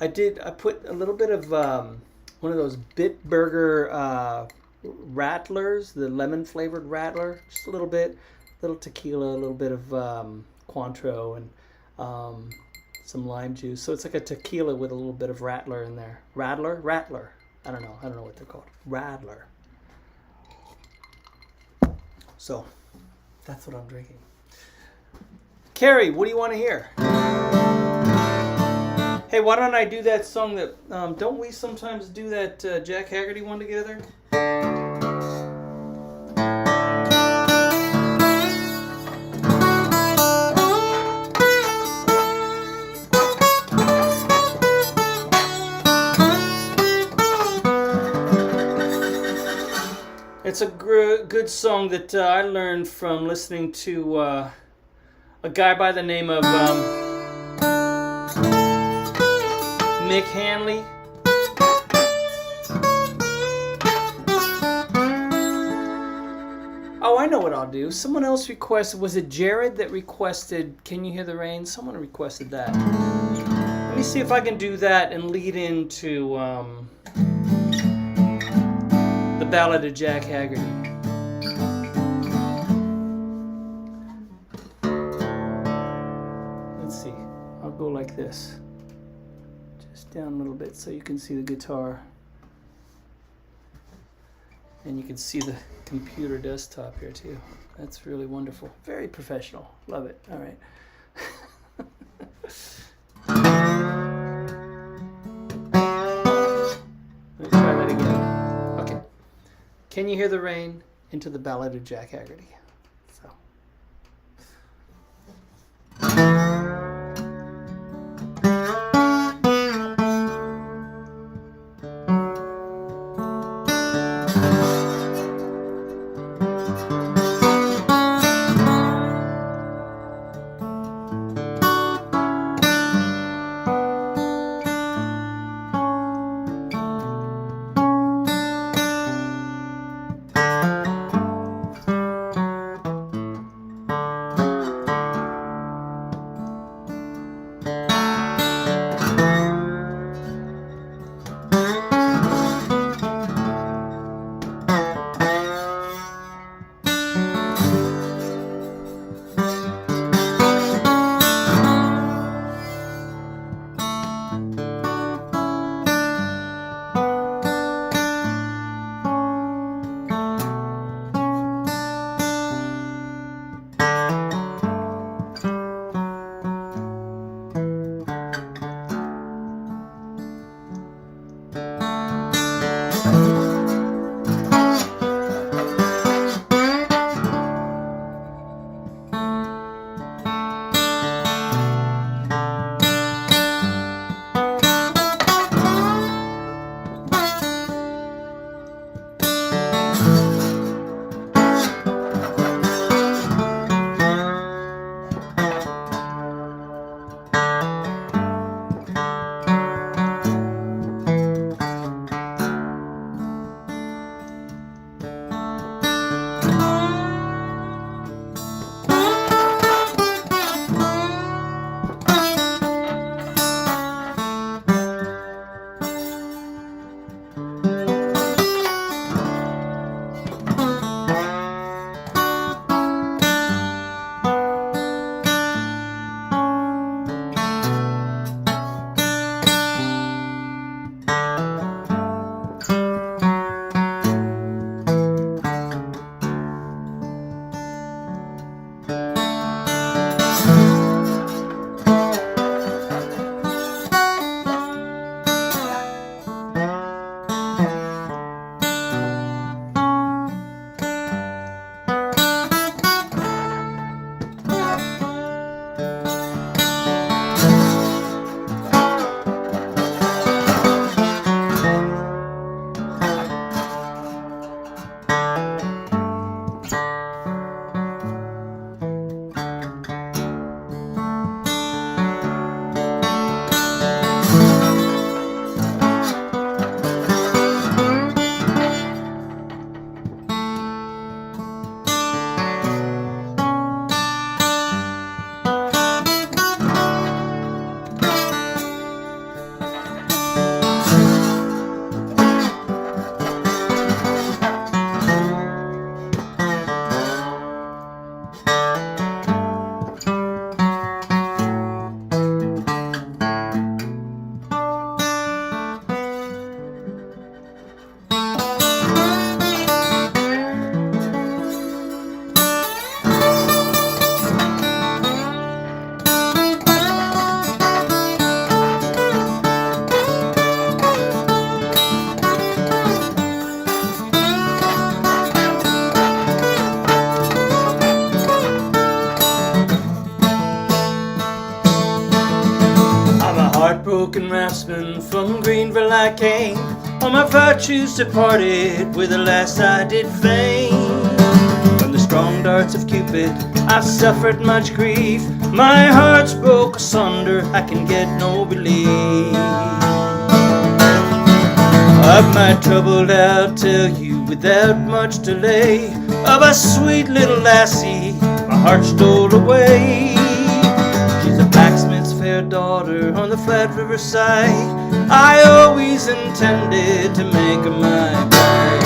I put a little bit of one of those Bitburger rattlers, the lemon flavored rattler, just a little bit, little tequila, a little bit of Cointreau, and some lime juice. So it's like a tequila with a little bit of rattler in there. Rattler. I don't know what they're called. Rattler. So that's what I'm drinking. Carrie, what do you want to hear? Hey, why don't I do that song that, don't we sometimes do that Jack Haggerty one together? It's a good song that I learned from listening to a guy by the name of Mick Hanley. Oh, I know what I'll do. Someone else requested, was it Jared that requested Can You Hear the Rain? Someone requested that. Let me see if I can do that and lead into the Ballad of Jack Haggerty. Let's see. I'll go like this. Just down a little bit so you can see the guitar. And you can see the computer desktop here too. That's really wonderful. Very professional. Love it. All right. Let me try that again. Okay. Can You Hear the Rain? Into the Ballad of Jack Haggerty. So. working raftsman from Greenville I came. All my virtues departed with the last I did feign. From the strong darts of Cupid I've suffered much grief. My heart's broke asunder, I can get no relief. Of my trouble I'll tell you without much delay, of a sweet little lassie my heart stole away. She's a blacksmith's fair daughter on the flat river side. I always intended to make her my bride.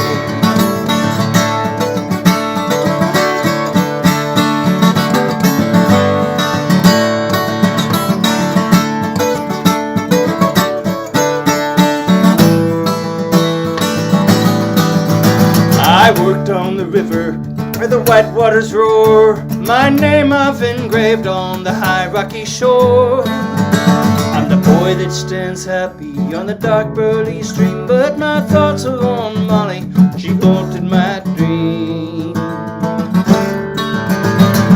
I worked on the river where the white waters roar, my name I've engraved on the high rocky shore. I'm the boy that stands happy on the dark burly stream, but my thoughts are on Molly, she haunted my dream.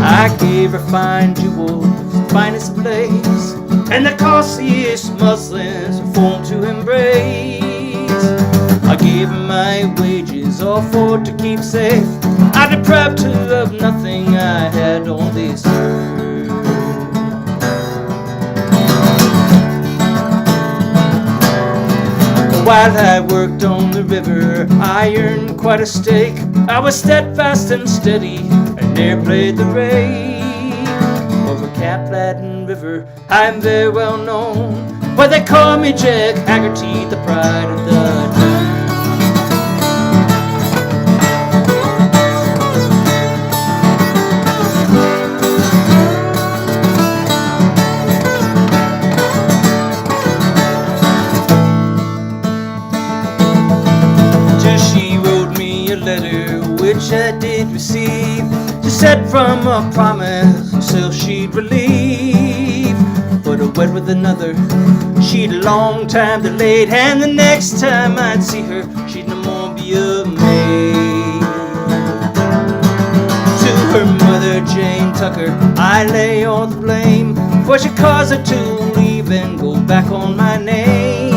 I gave her fine jewels, the finest lace, and the costliest muslins for to embrace. I gave her my wages, all for to keep safe. I deprived her of nothing I had on this earth. While I worked on the river, I earned quite a stake. I was steadfast and steady, and ne'er played the rake. Over Camp Latin River, I'm very well known, where they call me Jack Haggerty, the pride of the town. Which I did receive. She said from a promise herself she'd relieve, but a wed with another she'd a long time delayed, and the next time I'd see her she'd no more be a maid. To her mother Jane Tucker I lay all the blame, for she caused her to leave and go back on my name.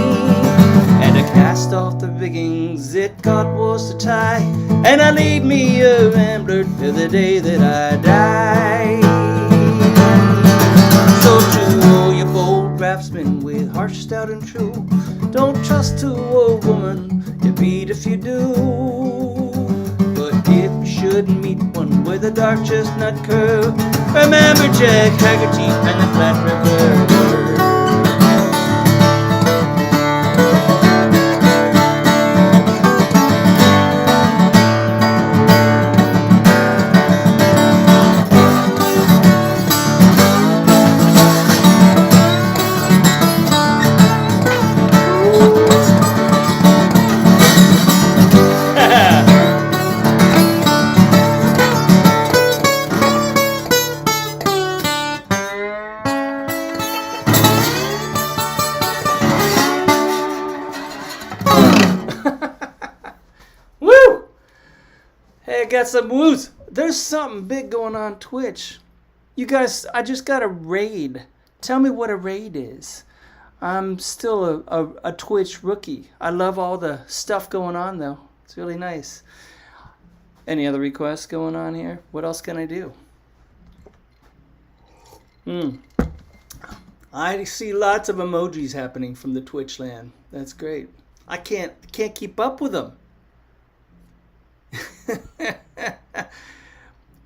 And I cast off the riggings it God was to tie, and I leave me a rambler till the day that I die. So to all you bold craftsmen with hearts stout and true, don't trust to a woman, you're beat if you do. But if you should meet one with a dark chestnut curl, remember Jack Haggerty and the Flat River. Got some woos. There's something big going on Twitch. You guys, I just got a raid. Tell me what a raid is. I'm still a Twitch rookie. I love all the stuff going on though. It's really nice. Any other requests going on here? What else can I do? I see lots of emojis happening from the Twitch land. That's great. I can't keep up with them.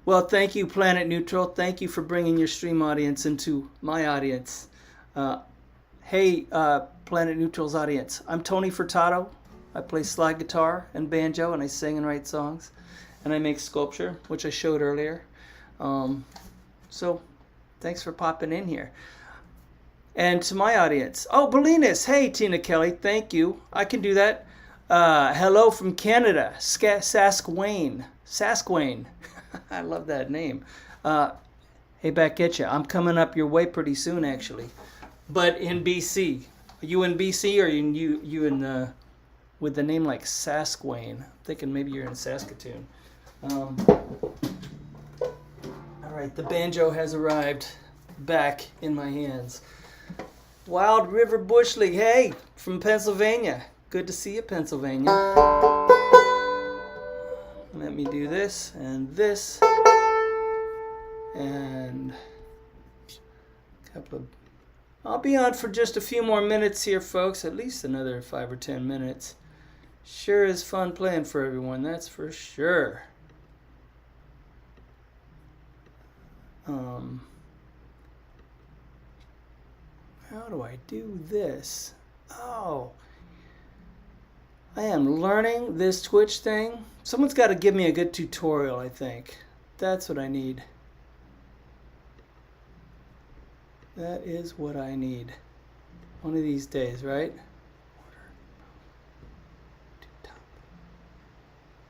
Well, thank you, Planet Neutral. Thank you for bringing your stream audience into my audience. Hey, Planet Neutral's audience. I'm Tony Furtado. I play slide guitar and banjo, and I sing and write songs. And I make sculpture, which I showed earlier. So, thanks for popping in here. And to my audience. Oh, Belinas. Hey, Tina Kelly. Thank you. I can do that. Hello from Canada, Saskatchewan. I love that name. Hey, back at you. I'm coming up your way pretty soon, actually. But in BC. Are you in BC or are you in with the name like Saskatchewan? I'm thinking maybe you're in Saskatoon. All right, the banjo has arrived back in my hands. Wild River Bush League. Hey, from Pennsylvania. Good to see you, Pennsylvania. Let me do this and this. And a couple of... I'll be on for just a few more minutes here, folks. At least another 5 or 10 minutes. Sure is fun playing for everyone, that's for sure. How do I do this? Oh, I am learning this Twitch thing. Someone's got to give me a good tutorial, I think. That's what I need. That is what I need. One of these days, right?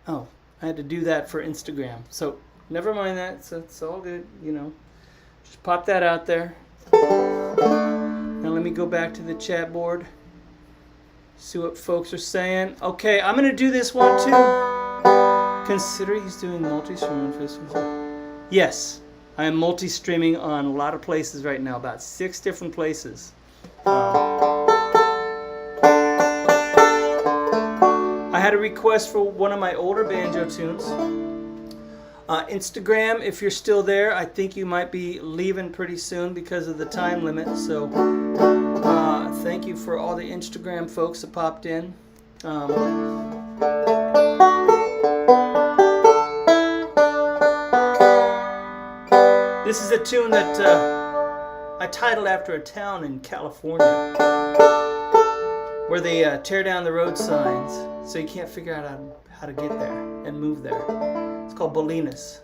Oh, I had to do that for Instagram. So, never mind that. So it's all good, you know. Just pop that out there. Now let me go back to the chat board. See what folks are saying. Okay, I'm going to do this one too. Consider he's doing multi-streaming festivals. Yes, I am multi-streaming on a lot of places right now. About 6 different places. I had a request for one of my older banjo tunes. Instagram, if you're still there, I think you might be leaving pretty soon because of the time limit. So thank you for all the Instagram folks that popped in. This is a tune that I titled after a town in California where they tear down the road signs so you can't figure out how to get there and move there. It's called Bolinas.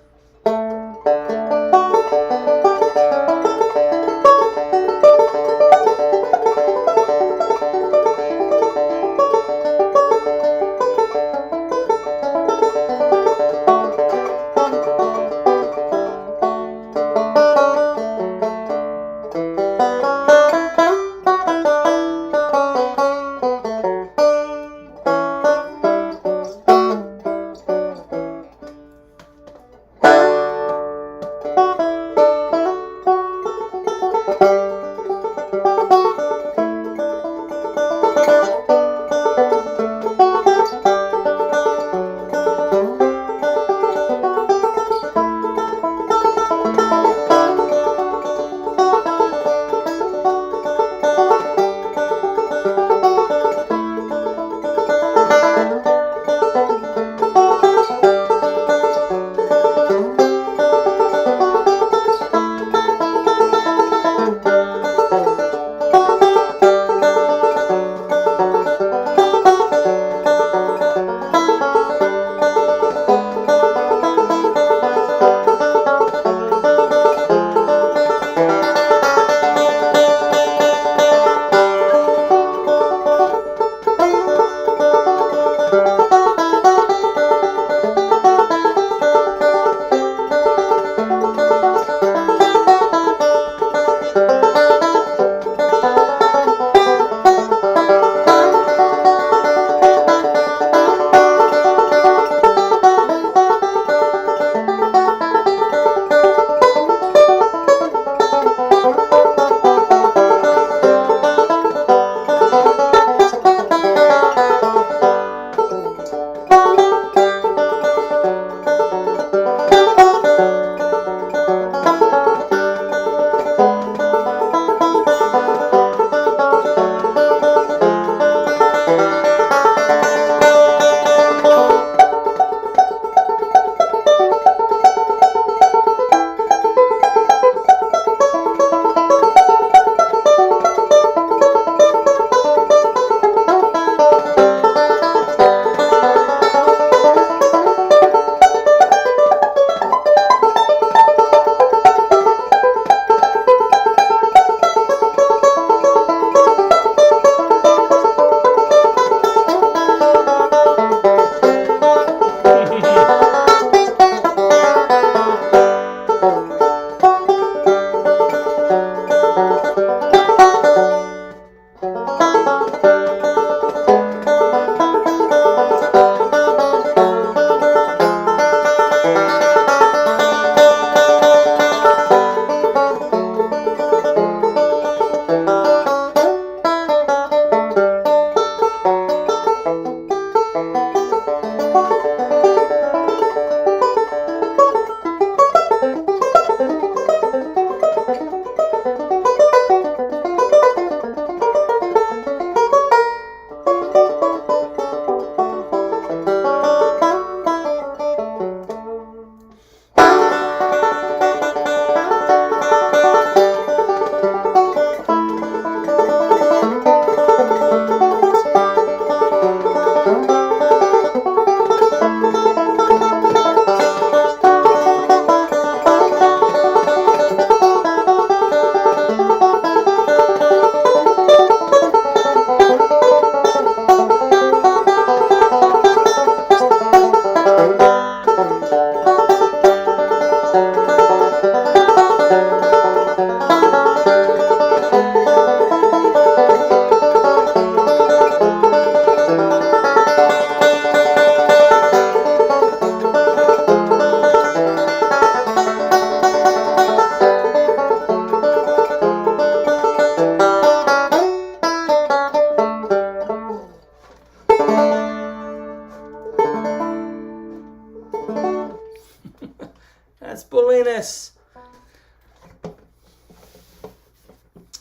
That's bulliness.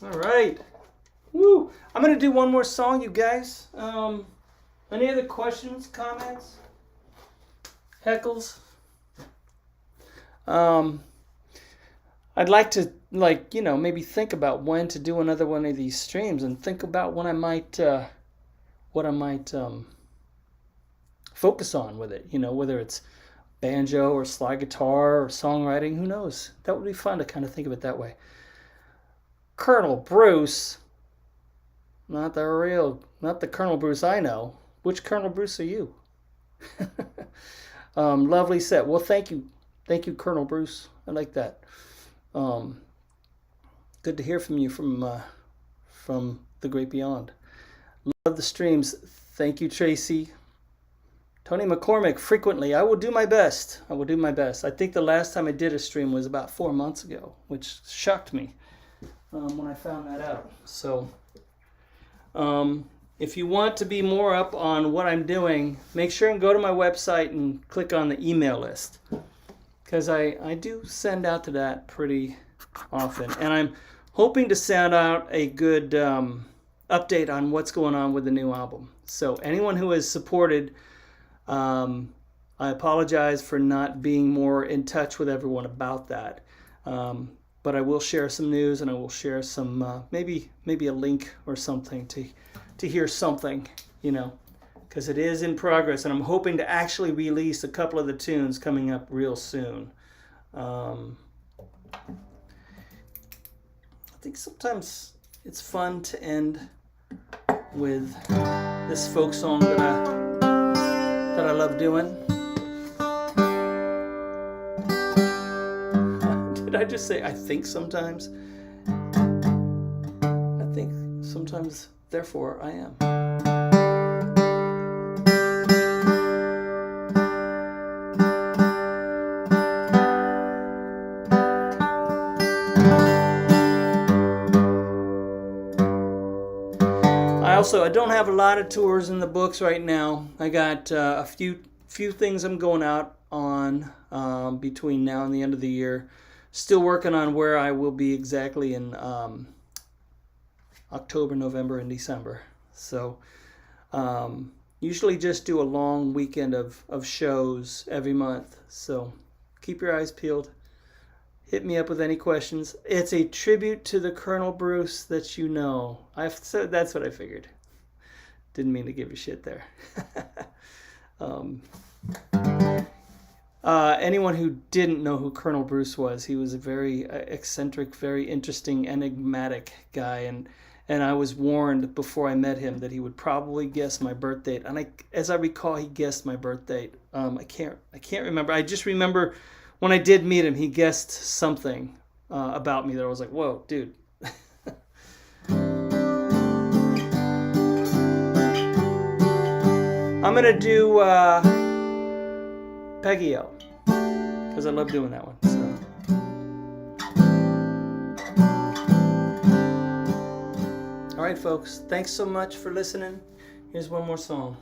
All right. Woo. I'm going to do one more song, you guys. Any other questions, comments, heckles? I'd like to, maybe think about when to do another one of these streams, and think about what I might focus on with it. Whether it's banjo or slide guitar or songwriting, who knows? That would be fun to kind of think of it that way. Colonel Bruce, not the Colonel Bruce I know. Which Colonel Bruce are you? Lovely set. Well, thank you, Colonel Bruce. I like that. Good to hear from you from the great beyond. Love the streams. Thank you, Tracy. Tony McCormick, frequently. I will do my best. I think the last time I did a stream was about 4 months ago, which shocked me when I found that out. So, if you want to be more up on what I'm doing, make sure and go to my website and click on the email list, because I do send out to that pretty often. And I'm hoping to send out a good update on what's going on with the new album. So anyone who has supported, I apologize for not being more in touch with everyone about that. But I will share some news, and I will share some, maybe a link or something to hear something, because it is in progress, and I'm hoping to actually release a couple of the tunes coming up real soon. I think sometimes it's fun to end with this folk song that I love doing. Did I just say I think sometimes? I think sometimes, therefore I am. I don't have a lot of tours in the books right now. I got a few things I'm going out on between now and the end of the year. Still working on where I will be exactly in October, November, and December. So usually just do a long weekend of shows every month. So keep your eyes peeled. Hit me up with any questions. It's a tribute to the Colonel Bruce that you know. That's what I figured. Didn't mean to give you shit there. Anyone who didn't know who Colonel Bruce was, he was a very eccentric, very interesting, enigmatic guy, and I was warned before I met him that he would probably guess my birth date. And as I recall, he guessed my birth date. I can't remember. I just remember when I did meet him, he guessed something about me that I was like, whoa, dude. I'm going to do Peggy-O, because I love doing that one. So. All right, folks. Thanks so much for listening. Here's one more song.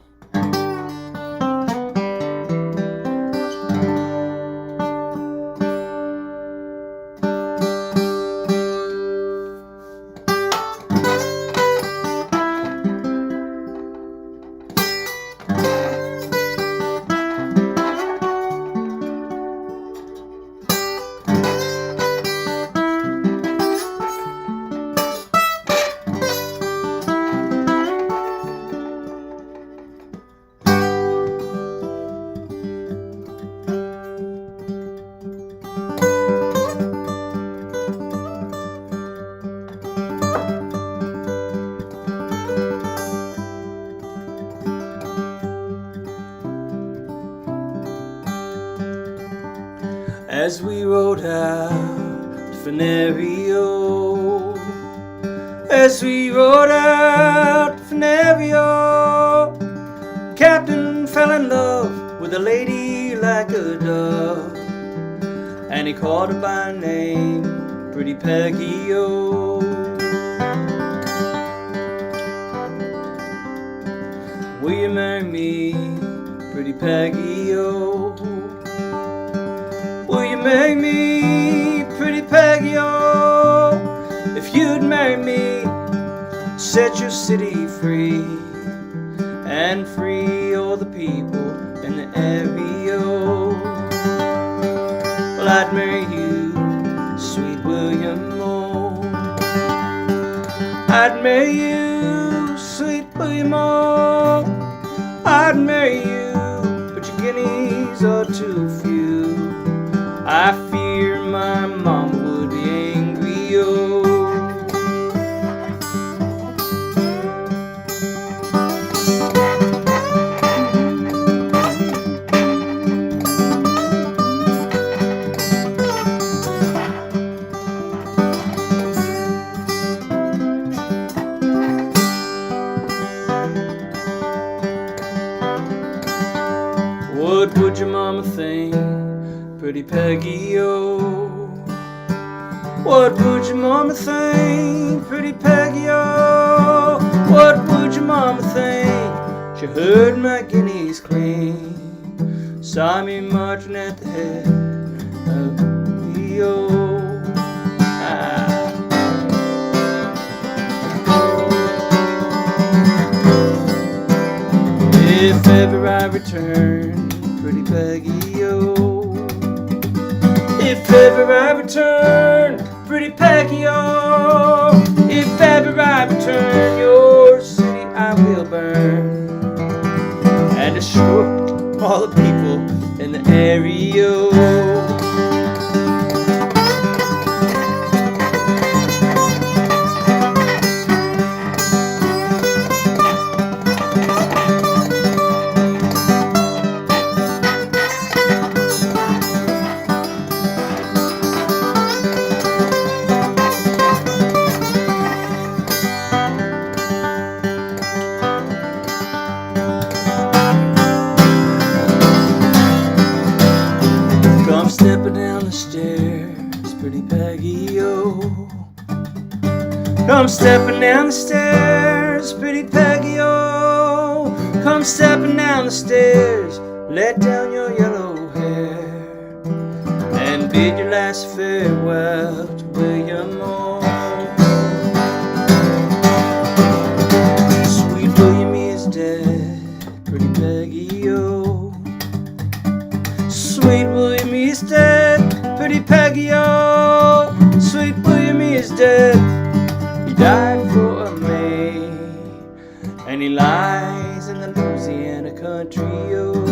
As we rode out Venerio, as we rode out Venerio, Captain fell in love with a lady like a dove, and he called her by name, Pretty Peggy-O. Will you marry me, Pretty Peggy-O? Will you marry me, pretty Peggy, oh, if you'd marry me, set your city free, and free all the people in the area. Well, I'd marry you, sweet William, oh, I'd marry you, sweet William, oh, I'd marry you, but your guineas are too few. I fear my mama would be angry, oh. What would your mama think, pretty Peggy, oh? What would your mama think, pretty Peggy, oh? What would your mama think? She heard my guineas clean, saw me marching at the head of the old. If ever I return, pretty Peggy, oh, if ever I return, pretty Peggy, oh, if ever I return, your city I will burn, and destroy all the people in the area. Come stepping down the stairs, pretty Peggy, oh. Come stepping down the stairs, pretty Peggy, oh. Come stepping down the stairs, let down your yellow hair, and bid your last farewell to William, oh. Sweet William is dead, pretty Peggy, oh. Sweet William is dead, pretty Peggy, oh. Sweet William is dead. He died for a maid, and he lies in the Louisiana country, oh.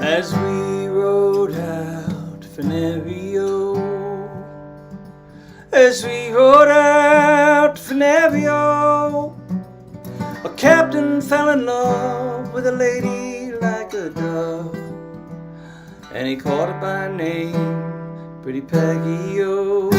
As we rode out Venerio, as we rode out Venerio, a captain fell in love with a lady like a dove, and he called her by name, pretty Peggy, oh.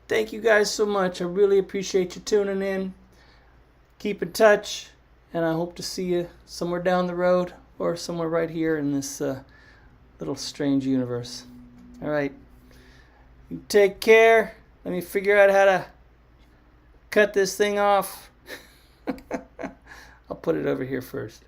Thank you guys so much. I really appreciate you tuning in. Keep in touch, and I hope to see you somewhere down the road or somewhere right here in this little strange universe. All right. You take care. Let me figure out how to cut this thing off. I'll put it over here first.